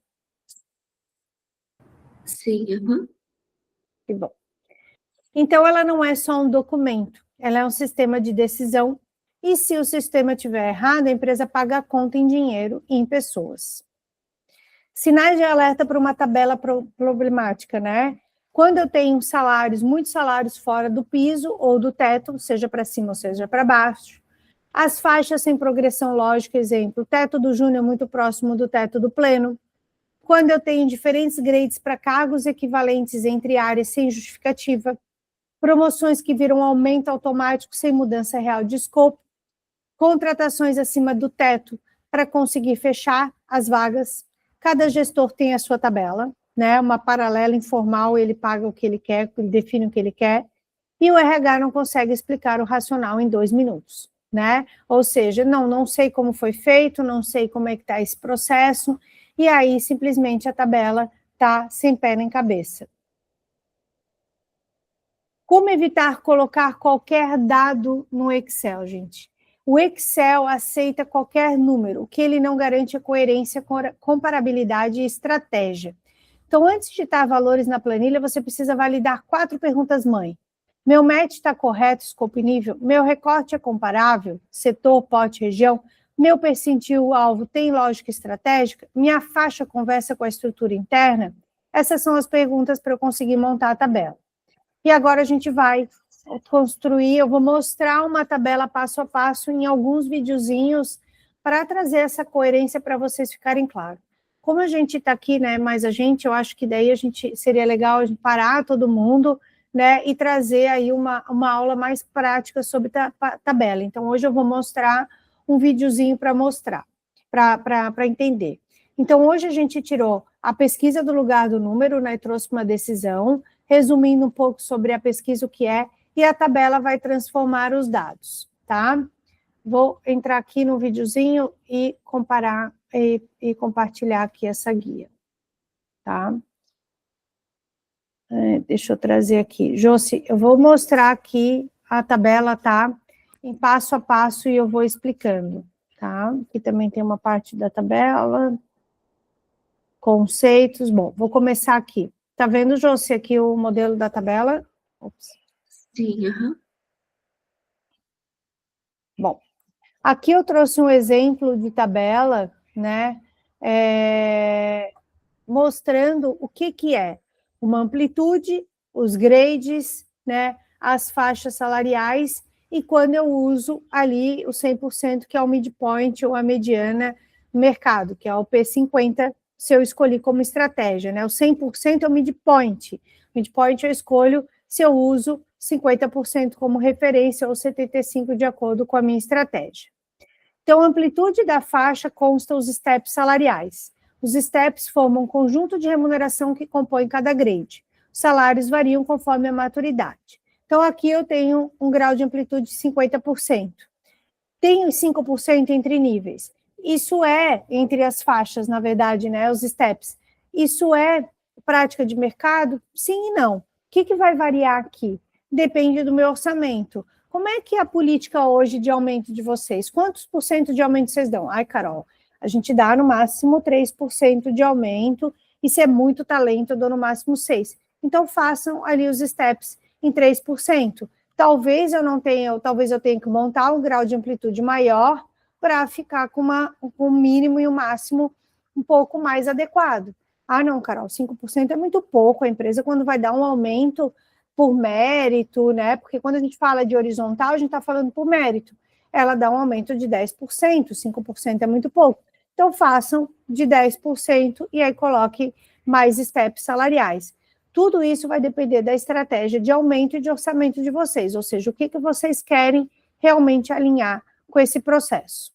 Sim, uhum. Que bom. Então, ela não é só um documento, ela é um sistema de decisão, e se o sistema estiver errado, a empresa paga a conta em dinheiro e em pessoas. Sinais de alerta para uma tabela problemática, né? Quando eu tenho salários, muitos salários fora do piso ou do teto, seja para cima ou seja para baixo. As faixas sem progressão lógica, exemplo, o teto do júnior muito próximo do teto do pleno. Quando eu tenho diferentes grades para cargos equivalentes entre áreas sem justificativa. Promoções que viram aumento automático sem mudança real de escopo. Contratações acima do teto para conseguir fechar as vagas. Cada gestor tem a sua tabela, né? Uma paralela informal, ele paga o que ele quer, ele define o que ele quer, e o RH não consegue explicar o racional em 2 minutos, né? Ou seja, não sei como foi feito, não sei como é que está esse processo, e aí simplesmente a tabela está sem pé nem cabeça. Como evitar colocar qualquer dado no Excel, gente? O Excel aceita qualquer número, o que ele não garante é coerência, comparabilidade e estratégia. Então, antes de digitar valores na planilha, você precisa validar 4 perguntas-mãe. Meu match está correto, escopo e nível? Meu recorte é comparável? Setor, pote, região? Meu percentil-alvo tem lógica estratégica? Minha faixa conversa com a estrutura interna? Essas são as perguntas para eu conseguir montar a tabela. E agora a gente vai construir, eu vou mostrar uma tabela passo a passo em alguns videozinhos para trazer essa coerência para vocês ficarem claros. Como a gente está aqui, né, mais a gente, eu acho que daí seria legal a gente parar todo mundo, né, e trazer aí uma aula mais prática sobre tabela. Então, hoje eu vou mostrar um videozinho para mostrar, para entender. Então, hoje a gente tirou a pesquisa do lugar do número, né, e trouxe uma decisão, resumindo um pouco sobre a pesquisa, o que é, e a tabela vai transformar os dados, tá? Vou entrar aqui no videozinho e comparar e compartilhar aqui essa guia, tá? Deixa eu trazer aqui. Josi, eu vou mostrar aqui a tabela, tá? Em passo a passo e eu vou explicando, tá? Aqui também tem uma parte da tabela, conceitos. Bom, vou começar aqui. Tá vendo, Josi, aqui o modelo da tabela? Ops. Sim, uhum. Bom, aqui eu trouxe um exemplo de tabela, né, mostrando o que é uma amplitude, os grades, né, as faixas salariais, e quando eu uso ali o 100%, que é o midpoint ou a mediana do mercado, que é o P50, se eu escolhi como estratégia, né, o 100% é o midpoint. Midpoint eu escolho se eu uso 50% como referência ou 75% de acordo com a minha estratégia. Então, a amplitude da faixa consta os steps salariais. Os steps formam um conjunto de remuneração que compõe cada grade. Os salários variam conforme a maturidade. Então, aqui eu tenho um grau de amplitude de 50%. Tenho 5% entre níveis. Isso é, entre as faixas, na verdade, né, os steps. Isso é prática de mercado? Sim e não. O que vai variar aqui? Depende do meu orçamento. Como é que é a política hoje de aumento de vocês? Quantos por cento de aumento vocês dão? Ai, Carol, a gente dá no máximo 3% de aumento, e se é muito talento, eu dou no máximo 6%. Então, façam ali os steps em 3%. Talvez eu tenha que montar um grau de amplitude maior para ficar com um mínimo e um máximo um pouco mais adequado. Ah, não, Carol, 5% é muito pouco. A empresa, quando vai dar um aumento por mérito, né? Porque quando a gente fala de horizontal, a gente está falando por mérito. Ela dá um aumento de 10%, 5% é muito pouco. Então, façam de 10% e aí coloque mais steps salariais. Tudo isso vai depender da estratégia de aumento e de orçamento de vocês, ou seja, o que vocês querem realmente alinhar com esse processo.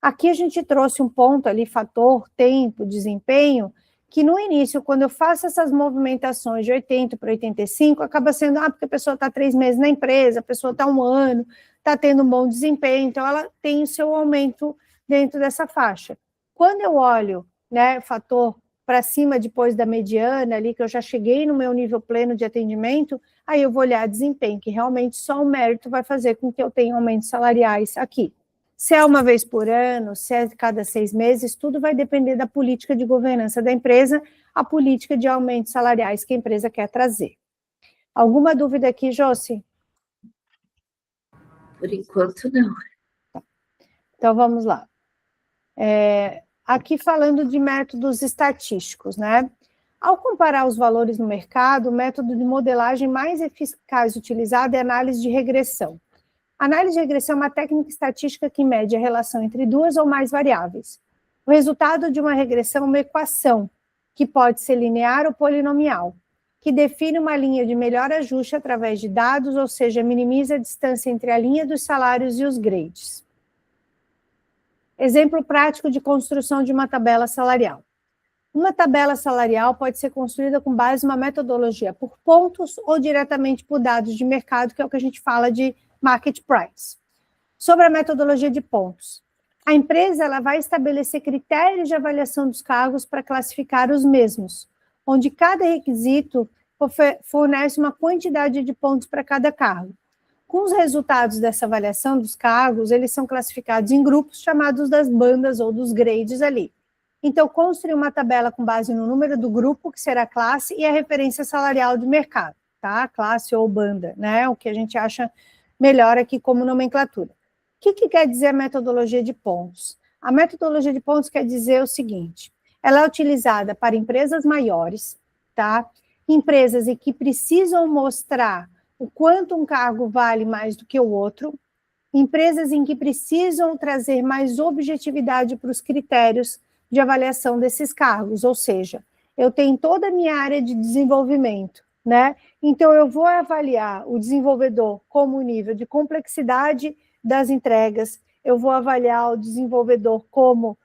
Aqui a gente trouxe um ponto ali, fator, tempo, desempenho, que no início, quando eu faço essas movimentações de 80 para 85, acaba sendo, porque a pessoa está 3 meses na empresa, a pessoa está 1 ano, está tendo um bom desempenho, então ela tem o seu aumento dentro dessa faixa. Quando eu olho, né, fator para cima depois da mediana ali, que eu já cheguei no meu nível pleno de atendimento, aí eu vou olhar desempenho, que realmente só o mérito vai fazer com que eu tenha aumentos salariais aqui. Se é uma vez por ano, se é cada 6 meses, tudo vai depender da política de governança da empresa, a política de aumentos salariais que a empresa quer trazer. Alguma dúvida aqui, Josi? Por enquanto, não. Então, vamos lá. Aqui falando de métodos estatísticos, né? Ao comparar os valores no mercado, o método de modelagem mais eficaz utilizado é a análise de regressão. A análise de regressão é uma técnica estatística que mede a relação entre 2 ou mais variáveis. O resultado de uma regressão é uma equação, que pode ser linear ou polinomial, que define uma linha de melhor ajuste através de dados, ou seja, minimiza a distância entre a linha dos salários e os grades. Exemplo prático de construção de uma tabela salarial. Uma tabela salarial pode ser construída com base em uma metodologia por pontos ou diretamente por dados de mercado, que é o que a gente fala de market price. Sobre a metodologia de pontos. A empresa ela vai estabelecer critérios de avaliação dos cargos para classificar os mesmos, onde cada requisito fornece uma quantidade de pontos para cada cargo. Com os resultados dessa avaliação dos cargos, eles são classificados em grupos chamados das bandas ou dos grades ali. Então, construir uma tabela com base no número do grupo, que será a classe, e a referência salarial de mercado, tá? Classe ou banda, né? O que a gente acha melhor aqui como nomenclatura. O que quer dizer a metodologia de pontos? A metodologia de pontos quer dizer o seguinte, ela é utilizada para empresas maiores, tá? Empresas em que precisam mostrar o quanto um cargo vale mais do que o outro, empresas em que precisam trazer mais objetividade para os critérios de avaliação desses cargos, ou seja, eu tenho toda a minha área de desenvolvimento, né? Então, eu vou avaliar o desenvolvedor como o nível de complexidade das entregas, eu vou avaliar o desenvolvedor como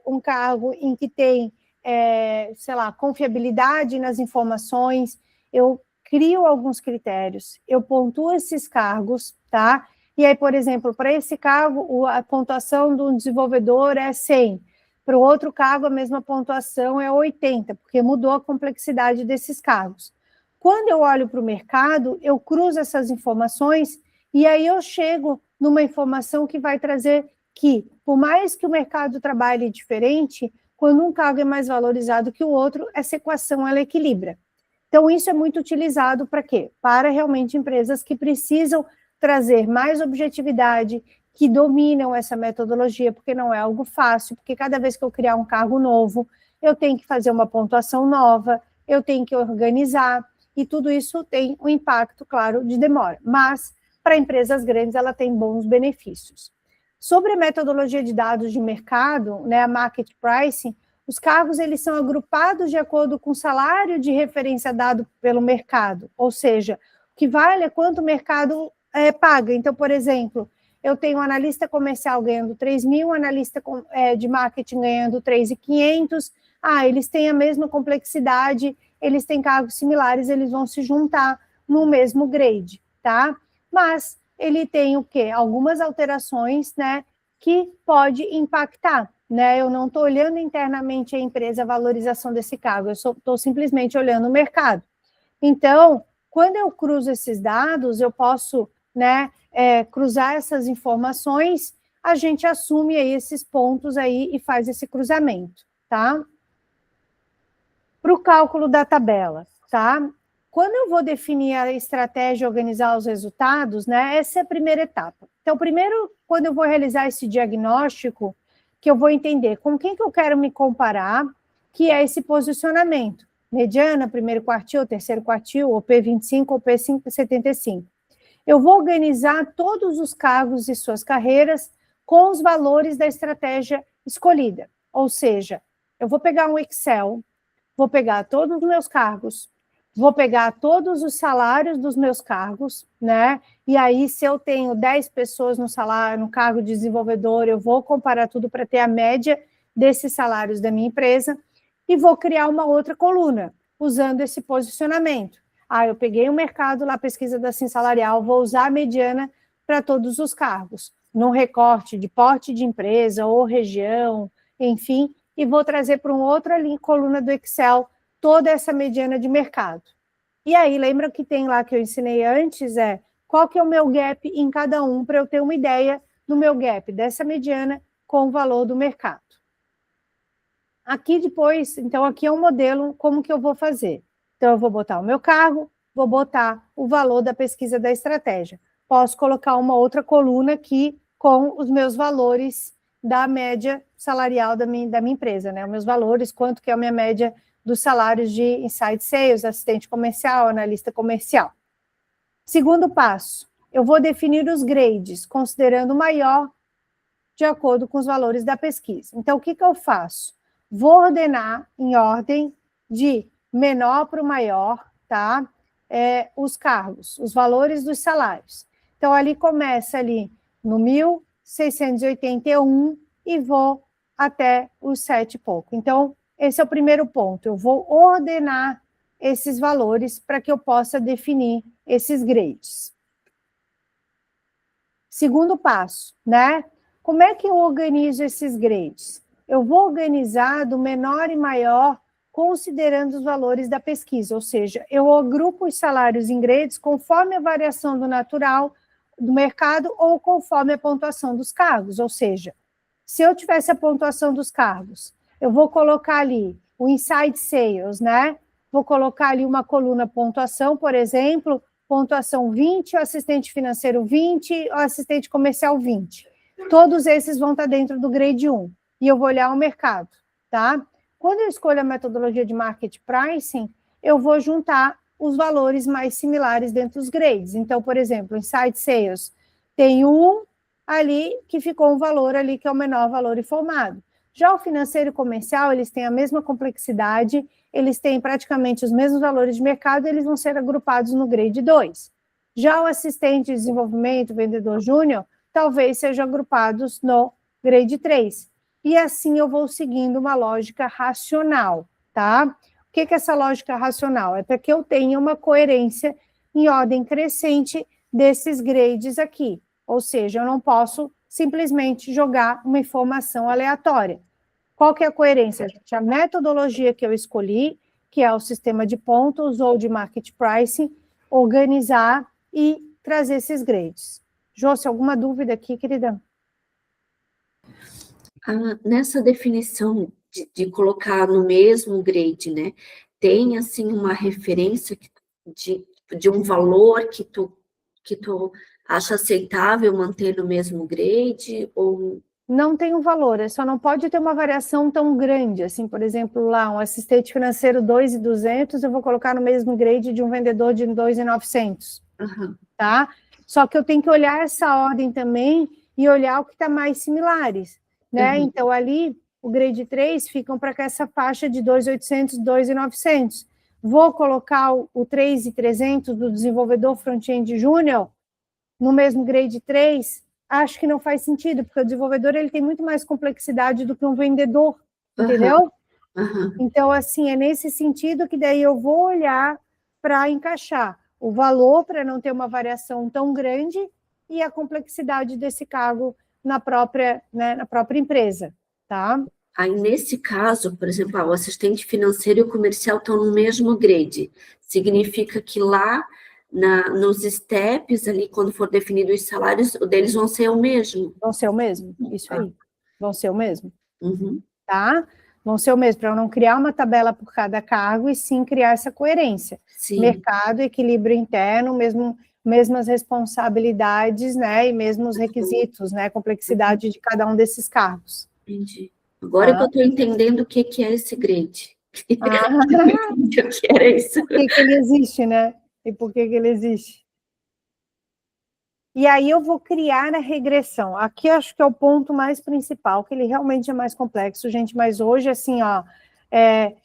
um cargo em que tem, confiabilidade nas informações, eu crio alguns critérios, eu pontuo esses cargos, tá? E aí, por exemplo, para esse cargo, a pontuação do desenvolvedor é 100, para o outro cargo, a mesma pontuação é 80, porque mudou a complexidade desses cargos. Quando eu olho para o mercado, eu cruzo essas informações e aí eu chego numa informação que vai trazer que, por mais que o mercado trabalhe diferente, quando um cargo é mais valorizado que o outro, essa equação ela equilibra. Então, isso é muito utilizado para quê? Para realmente empresas que precisam trazer mais objetividade, que dominam essa metodologia, porque não é algo fácil, porque cada vez que eu criar um cargo novo, eu tenho que fazer uma pontuação nova, eu tenho que organizar, e tudo isso tem um impacto, claro, de demora. Mas, para empresas grandes, ela tem bons benefícios. Sobre a metodologia de dados de mercado, né, a market pricing, os cargos eles são agrupados de acordo com o salário de referência dado pelo mercado, ou seja, o que vale é quanto o mercado paga. Então, por exemplo, eu tenho um analista comercial ganhando 3 mil, um analista de marketing ganhando 3.500, eles têm a mesma complexidade, eles têm cargos similares, eles vão se juntar no mesmo grade, tá? Mas ele tem o quê? Algumas alterações, né, que pode impactar, né? Eu não estou olhando internamente a empresa, a valorização desse cargo, eu estou simplesmente olhando o mercado. Então, quando eu cruzo esses dados, eu posso, né, cruzar essas informações, a gente assume aí esses pontos aí e faz esse cruzamento, tá? Para o cálculo da tabela, tá? Quando eu vou definir a estratégia e organizar os resultados, né, essa é a primeira etapa. Então, primeiro, quando eu vou realizar esse diagnóstico, que eu vou entender com quem que eu quero me comparar, que é esse posicionamento. Mediana, primeiro quartil, terceiro quartil, ou P25 ou P75. Eu vou organizar todos os cargos e suas carreiras com os valores da estratégia escolhida. Ou seja, eu vou pegar um Excel, vou pegar todos os meus cargos, vou pegar todos os salários dos meus cargos, né? E aí, se eu tenho 10 pessoas no salário, no cargo de desenvolvedor, eu vou comparar tudo para ter a média desses salários da minha empresa e vou criar uma outra coluna, usando esse posicionamento. Eu peguei o mercado lá, pesquisa da Sim Salarial, vou usar a mediana para todos os cargos, num recorte de porte de empresa ou região, enfim, e vou trazer para uma outra coluna do Excel toda essa mediana de mercado. E aí, lembra que tem lá que eu ensinei antes, qual que é o meu gap em cada um, para eu ter uma ideia do meu gap, dessa mediana com o valor do mercado. Aqui depois, então aqui é um modelo, como que eu vou fazer? Então, eu vou botar o meu cargo, vou botar o valor da pesquisa da estratégia. Posso colocar uma outra coluna aqui com os meus valores da média salarial da minha empresa, né? Os meus valores, quanto que é a minha média dos salários de inside sales, assistente comercial, analista comercial. Segundo passo, eu vou definir os grades, considerando o maior de acordo com os valores da pesquisa. Então, o que eu faço? Vou ordenar em ordem de menor para o maior, tá? Os cargos, os valores dos salários. Então, ali começa ali no 1.681 e vou até os 7 e pouco. Então, esse é o primeiro ponto. Eu vou ordenar esses valores para que eu possa definir esses grades. Segundo passo, né? Como é que eu organizo esses grades? Eu vou organizar do menor e maior considerando os valores da pesquisa, ou seja, eu agrupo os salários em grades conforme a variação do natural do mercado ou conforme a pontuação dos cargos, ou seja, se eu tivesse a pontuação dos cargos, eu vou colocar ali o inside sales, né? Vou colocar ali uma coluna pontuação, por exemplo, pontuação 20, o assistente financeiro 20, o assistente comercial 20. Todos esses vão estar dentro do grade 1. E eu vou olhar o mercado, tá? Quando eu escolho a metodologia de market pricing, eu vou juntar os valores mais similares dentro dos grades. Então, por exemplo, inside sales tem um ali que ficou um valor ali que é o menor valor informado. Já o financeiro e comercial, eles têm a mesma complexidade, eles têm praticamente os mesmos valores de mercado, eles vão ser agrupados no grade 2. Já o assistente de desenvolvimento, vendedor júnior, talvez sejam agrupados no grade 3. E assim eu vou seguindo uma lógica racional, tá? O que é essa lógica racional? É para que eu tenha uma coerência em ordem crescente desses grades aqui. Ou seja, eu não posso simplesmente jogar uma informação aleatória. Qual que é a coerência? A metodologia que eu escolhi, que é o sistema de pontos ou de market pricing, organizar e trazer esses grades. Josi, alguma dúvida aqui, querida? Nessa definição de colocar no mesmo grade, né? Tem, assim, uma referência de um valor que tu acha aceitável manter no mesmo grade? Ou... Não tem um valor, só não pode ter uma variação tão grande, assim, por exemplo, lá, um assistente financeiro 2.200, eu vou colocar no mesmo grade de um vendedor de 2.900, tá? Só que eu tenho que olhar essa ordem também e olhar o que está mais similares, né? Então, ali, o grade 3 ficam para essa faixa de 2.800, 2.900. Vou colocar o 3.300 do desenvolvedor front-end júnior no mesmo grade 3, acho que não faz sentido, porque o desenvolvedor ele tem muito mais complexidade do que um vendedor, entendeu? Então, assim, é nesse sentido que daí eu vou olhar para encaixar o valor, para não ter uma variação tão grande, e a complexidade desse cargo na própria, né, na própria empresa, tá? Aí, nesse caso, por exemplo, o assistente financeiro e o comercial estão no mesmo grade. Significa que lá, nos steps ali, quando for definido os salários, o deles vão ser o mesmo. Vão ser o mesmo, isso aí. Vão ser o mesmo, Uhum. tá? Vão ser o mesmo, para eu não criar uma tabela por cada cargo, e sim criar essa coerência. Sim. Mercado, equilíbrio interno, mesmas responsabilidades, né, e mesmos requisitos, né, complexidade de cada um desses cargos. Entendi. Agora que eu estou entendendo o que é esse grade. O que era isso? Por que ele existe, né? E por que ele existe? E aí eu vou criar a regressão. Aqui eu acho que é o ponto mais principal, que ele realmente é mais complexo, gente, mas hoje, assim, ó,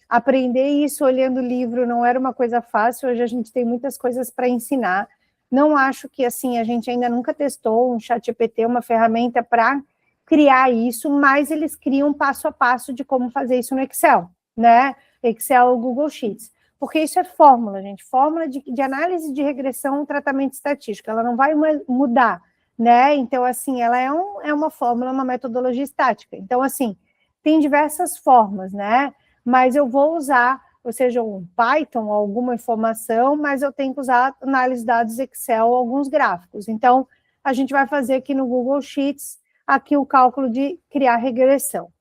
aprender isso olhando o livro não era uma coisa fácil, hoje a gente tem muitas coisas para ensinar. Não acho que, assim, a gente ainda nunca testou um ChatGPT, uma ferramenta para criar isso, mas eles criam passo a passo de como fazer isso no Excel, né? Excel ou Google Sheets. Porque isso é fórmula, gente, fórmula de análise de regressão, tratamento estatístico, ela não vai mudar, né? Então, assim, ela é uma fórmula, uma metodologia estática. Então, assim, tem diversas formas, né? Mas eu vou usar, ou seja, um Python, alguma informação, mas eu tenho que usar análise de dados Excel, alguns gráficos. Então, a gente vai fazer aqui no Google Sheets, aqui o cálculo de criar regressão.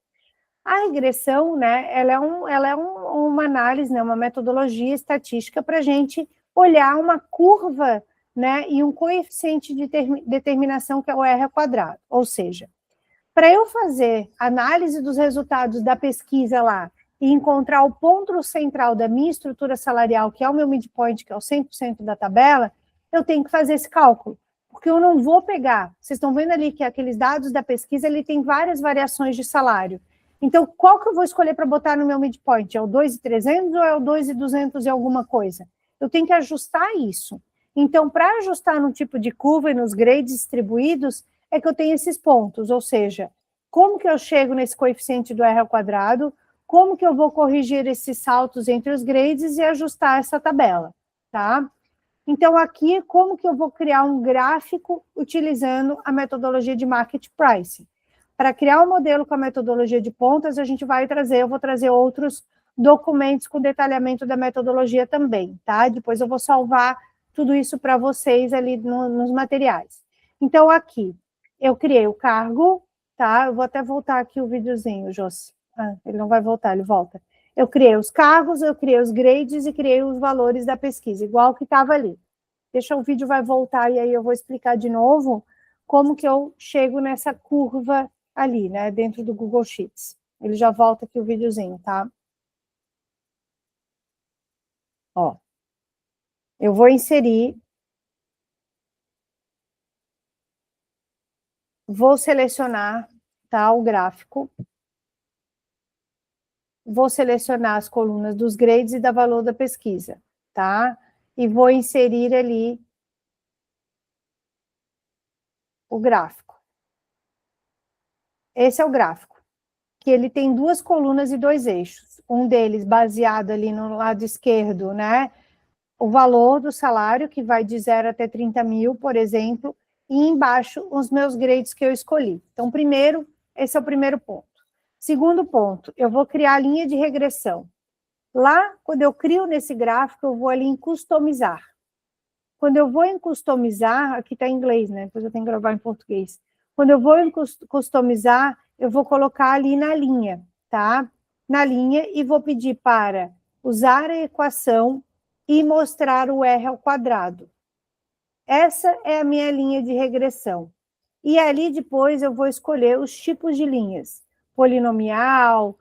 A regressão, né, ela é uma análise, né, uma metodologia estatística para a gente olhar uma curva, né, e um coeficiente de determinação que é o R ao quadrado. Ou seja, para eu fazer análise dos resultados da pesquisa lá e encontrar o ponto central da minha estrutura salarial, que é o meu midpoint, que é o 100% da tabela, eu tenho que fazer esse cálculo. Porque eu não vou pegar, vocês estão vendo ali que aqueles dados da pesquisa, ele tem várias variações de salário. Então, qual que eu vou escolher para botar no meu midpoint? É o 2.300 ou é o 2.200 e alguma coisa? Eu tenho que ajustar isso. Então, para ajustar no tipo de curva e nos grades distribuídos, é que eu tenho esses pontos, ou seja, como que eu chego nesse coeficiente do R ao quadrado, como que eu vou corrigir esses saltos entre os grades e ajustar essa tabela, tá? Então, aqui, como que eu vou criar um gráfico utilizando a metodologia de Market Pricing? Para criar um modelo com a metodologia de pontas, eu vou trazer outros documentos com detalhamento da metodologia também, tá? Depois eu vou salvar tudo isso para vocês ali nos materiais. Então, aqui, eu criei o cargo, tá? Eu vou até voltar aqui o videozinho, Josi. Ele não vai voltar, ele volta. Eu criei os cargos, eu criei os grades e criei os valores da pesquisa, igual que estava ali. Deixa o vídeo vai voltar e aí eu vou explicar de novo como que eu chego nessa curva ali, né, dentro do Google Sheets. Ele já volta aqui o videozinho, tá? Ó, eu vou inserir, vou selecionar, tá, o gráfico, vou selecionar as colunas dos grades e da valor da pesquisa, tá? E vou inserir ali o gráfico. Esse é o gráfico, que ele tem duas colunas e dois eixos. Um deles baseado ali no lado esquerdo, né? O valor do salário, que vai de 0 até 30 mil, por exemplo, e embaixo os meus grades que eu escolhi. Então, primeiro, esse é o primeiro ponto. Segundo ponto, eu vou criar a linha de regressão. Lá, quando eu crio nesse gráfico, eu vou ali em customizar. Quando eu vou em customizar, aqui está em inglês, né? Depois eu tenho que gravar em português. Quando eu vou em customizar, eu vou colocar ali na linha, tá? Na linha, e vou pedir para usar a equação e mostrar o R ao quadrado. Essa é a minha linha de regressão. E ali depois eu vou escolher os tipos de linhas, polinomial,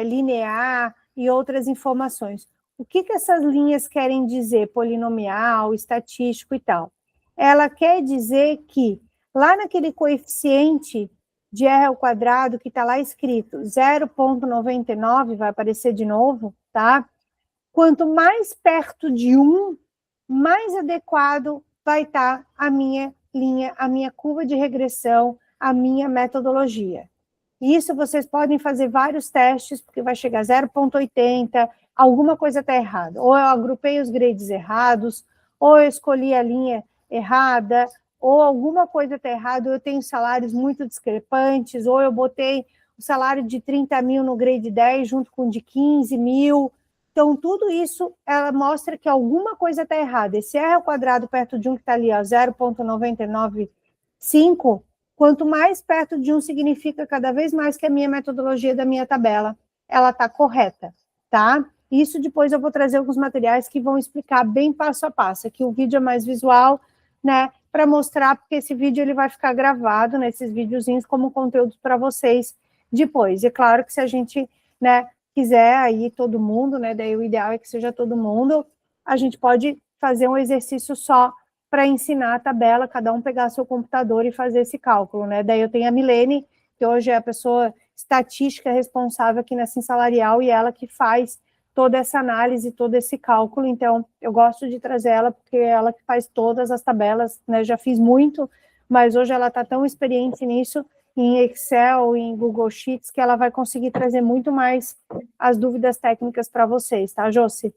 linear e outras informações. O que essas linhas querem dizer, polinomial, estatístico e tal? Ela quer dizer que lá naquele coeficiente de R ao quadrado que está lá escrito 0,99, vai aparecer de novo, tá? Quanto mais perto de 1, mais adequado vai estar a minha linha, a minha curva de regressão, a minha metodologia. Isso vocês podem fazer vários testes, porque vai chegar a 0,80, alguma coisa está errada. Ou eu agrupei os grades errados, ou eu escolhi a linha errada, ou alguma coisa está errada, ou eu tenho salários muito discrepantes, ou eu botei o salário de 30 mil no grade 10 junto com o de 15 mil. Então, tudo isso ela mostra que alguma coisa está errada. Esse R ao quadrado perto de 1 que está ali, 0,995, quanto mais perto de 1 significa cada vez mais que a minha metodologia da minha tabela, ela está correta, tá? Isso depois eu vou trazer alguns materiais que vão explicar bem passo a passo. Aqui o vídeo é mais visual, né? Para mostrar, porque esse vídeo ele vai ficar gravado nesses videozinhos como conteúdo para vocês depois. E claro que se a gente, né, quiser aí todo mundo, né? Daí o ideal é que seja todo mundo, a gente pode fazer um exercício só para ensinar a tabela, cada um pegar seu computador e fazer esse cálculo, né? Daí eu tenho a Milene, que hoje é a pessoa estatística responsável aqui na Sim Salarial, e ela que faz toda essa análise, todo esse cálculo. Então, eu gosto de trazer ela, porque é ela que faz todas as tabelas, né? Já fiz muito, mas hoje ela está tão experiente nisso, em Excel, em Google Sheets, que ela vai conseguir trazer muito mais as dúvidas técnicas para vocês, tá, Josi?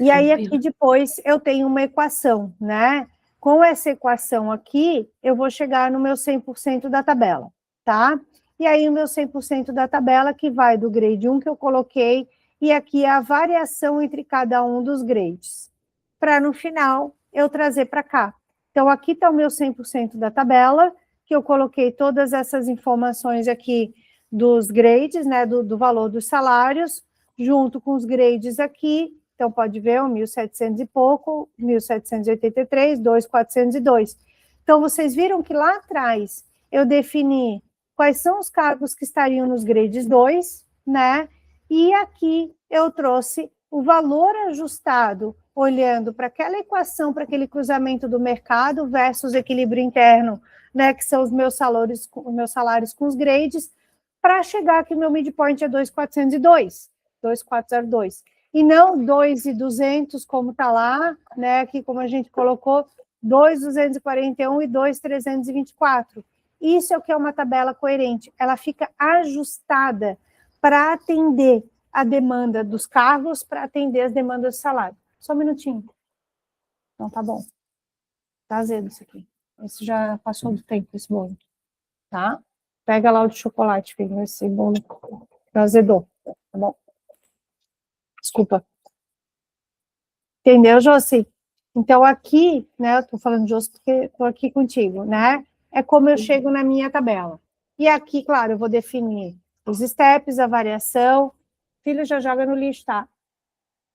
E aí, aqui depois, eu tenho uma equação, né? Com essa equação aqui, eu vou chegar no meu 100% da tabela, tá? E aí, o meu 100% da tabela, que vai do grade 1 que eu coloquei, e aqui a variação entre cada um dos grades, para no final, eu trazer para cá. Então, aqui está o meu 100% da tabela, que eu coloquei todas essas informações aqui dos grades, né? Do valor dos salários, junto com os grades aqui. Então, pode ver, 1.700 e pouco, 1.783, 2.402. Então, vocês viram que lá atrás eu defini quais são os cargos que estariam nos grades 2, né? E aqui eu trouxe o valor ajustado, olhando para aquela equação, para aquele cruzamento do mercado versus equilíbrio interno, né? Que são os meus salários com os grades, para chegar aqui, meu midpoint é 2.402, 2.402. E não 2.200, como está lá, né? Aqui, como a gente colocou, 2.241 e 2.324. Isso é o que é uma tabela coerente. Ela fica ajustada para atender a demanda dos cargos, para atender as demandas do salário. Só um minutinho. Então, tá bom. Tá azedo isso aqui. Esse já passou do tempo, esse bolo. Tá? Pega lá o de chocolate, filho. Esse bolo já azedou. Tá bom? Desculpa. Entendeu, Josi? Então, aqui, né, eu tô falando, Josi, porque tô aqui contigo, né? É como eu chego na minha tabela. E aqui, claro, eu vou definir os steps, a variação. Filho, já joga no lixo, tá?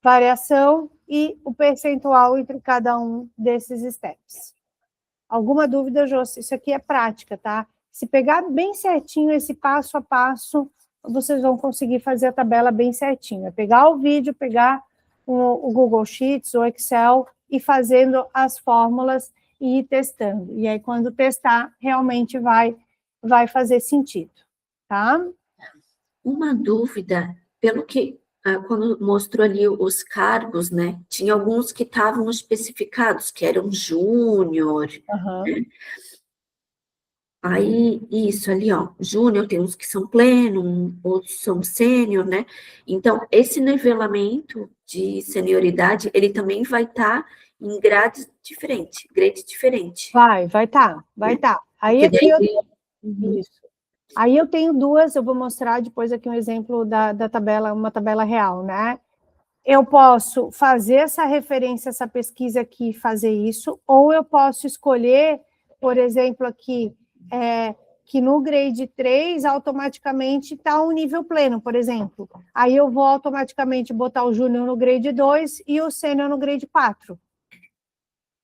Variação e o percentual entre cada um desses steps. Alguma dúvida, Josi? Isso aqui é prática, tá? Se pegar bem certinho esse passo a passo, vocês vão conseguir fazer a tabela bem certinho. É pegar o vídeo, pegar o Google Sheets, o Excel, e fazendo as fórmulas e ir testando. E aí, quando testar, realmente vai fazer sentido, tá? Uma dúvida, pelo que, quando mostrou ali os cargos, né, tinha alguns que estavam especificados, que eram júnior, né? Aí, isso ali, ó, júnior, tem uns que são pleno, outros são sênior, né? Então, esse nivelamento de senioridade, ele também vai estar em grade diferente. Vai estar. Aí aqui isso. Aí eu tenho duas, eu vou mostrar depois aqui um exemplo da tabela, uma tabela real, né? Eu posso fazer essa referência, essa pesquisa aqui, fazer isso, ou eu posso escolher, por exemplo, aqui, que no grade 3, automaticamente está um nível pleno, por exemplo. Aí eu vou automaticamente botar o júnior no grade 2 e o sênior no grade 4.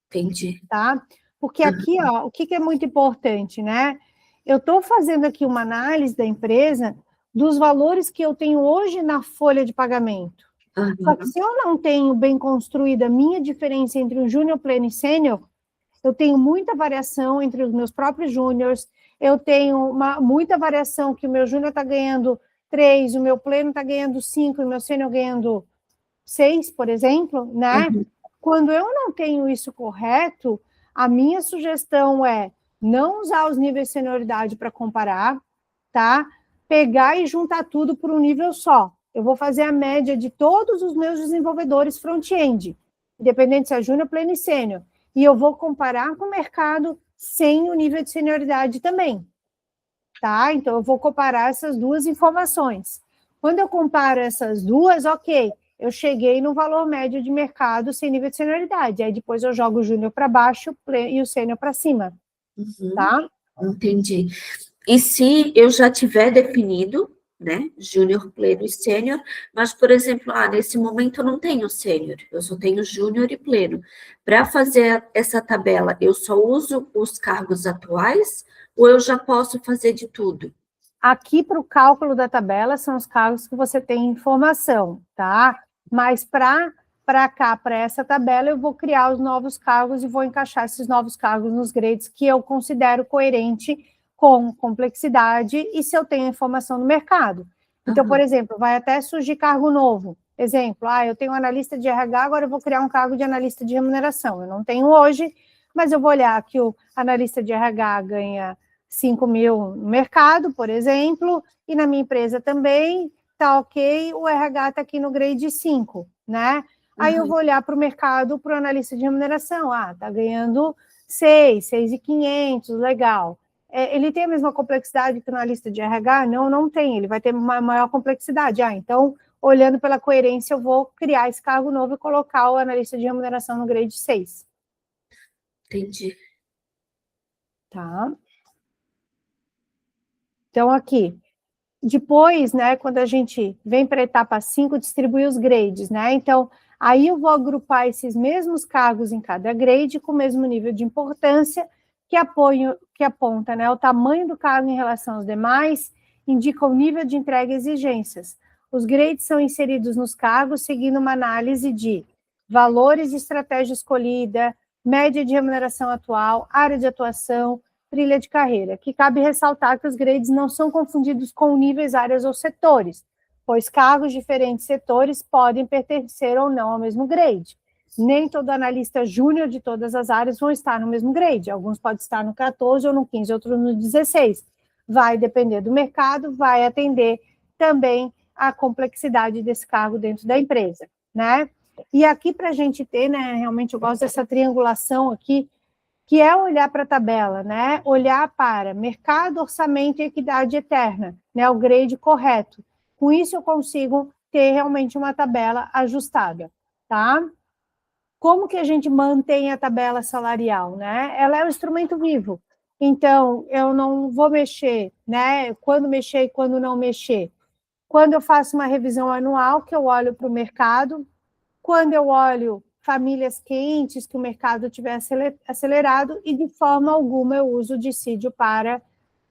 Entendi. Tá? Porque aqui, ó, o que é muito importante, né? Eu estou fazendo aqui uma análise da empresa dos valores que eu tenho hoje na folha de pagamento. Só que se eu não tenho bem construída a minha diferença entre o júnior, pleno e sênior, eu tenho muita variação entre os meus próprios júniores, eu tenho muita variação que o meu júnior está ganhando 3, o meu pleno está ganhando 5, o meu sênior ganhando 6, por exemplo, né? Quando eu não tenho isso correto, a minha sugestão é não usar os níveis de senioridade para comparar, tá? Pegar e juntar tudo por um nível só. Eu vou fazer a média de todos os meus desenvolvedores front-end, independente se é júnior, pleno e sênior, e eu vou comparar com o mercado sem o nível de senioridade também, tá? Então, eu vou comparar essas duas informações. Quando eu comparo essas duas, ok, eu cheguei no valor médio de mercado sem nível de senioridade, aí depois eu jogo o júnior para baixo e o sênior para cima, tá? Entendi. E se eu já tiver definido, né, júnior, pleno e sênior, mas, por exemplo, nesse momento eu não tenho sênior, eu só tenho júnior e pleno. Para fazer essa tabela, eu só uso os cargos atuais ou eu já posso fazer de tudo? Aqui para o cálculo da tabela são os cargos que você tem informação, tá? Mas para cá, para essa tabela, eu vou criar os novos cargos e vou encaixar esses novos cargos nos grades que eu considero coerente com complexidade e se eu tenho informação no mercado. Então, por exemplo, vai até surgir cargo novo. Exemplo, eu tenho analista de RH, agora eu vou criar um cargo de analista de remuneração. Eu não tenho hoje, mas eu vou olhar que o analista de RH ganha 5 mil no mercado, por exemplo, e na minha empresa também, tá ok, o RH está aqui no grade 5, né? Aí eu vou olhar para o mercado, para o analista de remuneração, tá ganhando 6.500, legal. Ele tem a mesma complexidade que o analista de RH? Não, não tem, ele vai ter uma maior complexidade. Então, olhando pela coerência, eu vou criar esse cargo novo e colocar o analista de remuneração no grade 6. Entendi. Tá. Então, aqui, depois, né, quando a gente vem para a etapa 5, distribuir os grades, né? Então, aí eu vou agrupar esses mesmos cargos em cada grade com o mesmo nível de importância que aponta, né, o tamanho do cargo em relação aos demais, indica o nível de entrega e exigências. Os grades são inseridos nos cargos seguindo uma análise de valores e estratégia escolhida, média de remuneração atual, área de atuação, trilha de carreira, que cabe ressaltar que os grades não são confundidos com níveis, áreas ou setores, pois cargos de diferentes setores podem pertencer ou não ao mesmo grade. Nem todo analista júnior de todas as áreas vão estar no mesmo grade, alguns podem estar no 14 ou no 15, outros no 16. Vai depender do mercado, vai atender também a complexidade desse cargo dentro da empresa, né? E aqui para a gente ter, né, realmente eu gosto dessa triangulação aqui, que é olhar para a tabela, né? Olhar para mercado, orçamento e equidade eterna, né? O grade correto. Com isso eu consigo ter realmente uma tabela ajustada, tá? Como que a gente mantém a tabela salarial, né? Ela é um instrumento vivo. Então, eu não vou mexer, né? Quando mexer e quando não mexer. Quando eu faço uma revisão anual, que eu olho para o mercado, quando eu olho famílias quentes, que o mercado tiver acelerado, e de forma alguma eu uso o dissídio para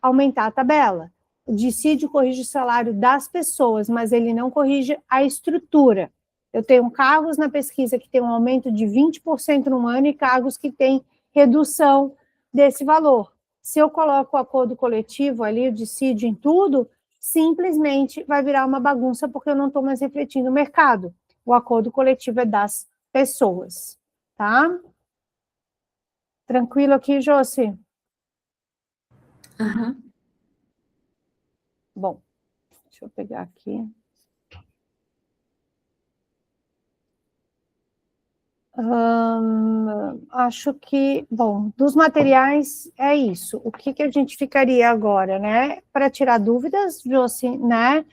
aumentar a tabela. O dissídio corrige o salário das pessoas, mas ele não corrige a estrutura. Eu tenho cargos na pesquisa que tem um aumento de 20% no ano e cargos que têm redução desse valor. Se eu coloco o acordo coletivo ali, o dissídio em tudo, simplesmente vai virar uma bagunça porque eu não estou mais refletindo o mercado. O acordo coletivo é das pessoas, tá? Tranquilo aqui, Josi? Bom, deixa eu pegar aqui. Acho que, bom, dos materiais é isso. O que a gente ficaria agora, né? Para tirar dúvidas, Josi, né?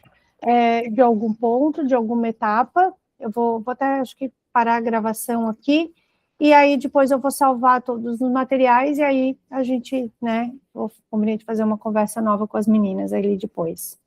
De algum ponto, de alguma etapa. Eu vou até, acho que, parar a gravação aqui. E aí, depois eu vou salvar todos os materiais e aí a gente, né? Vou combinar de fazer uma conversa nova com as meninas ali depois.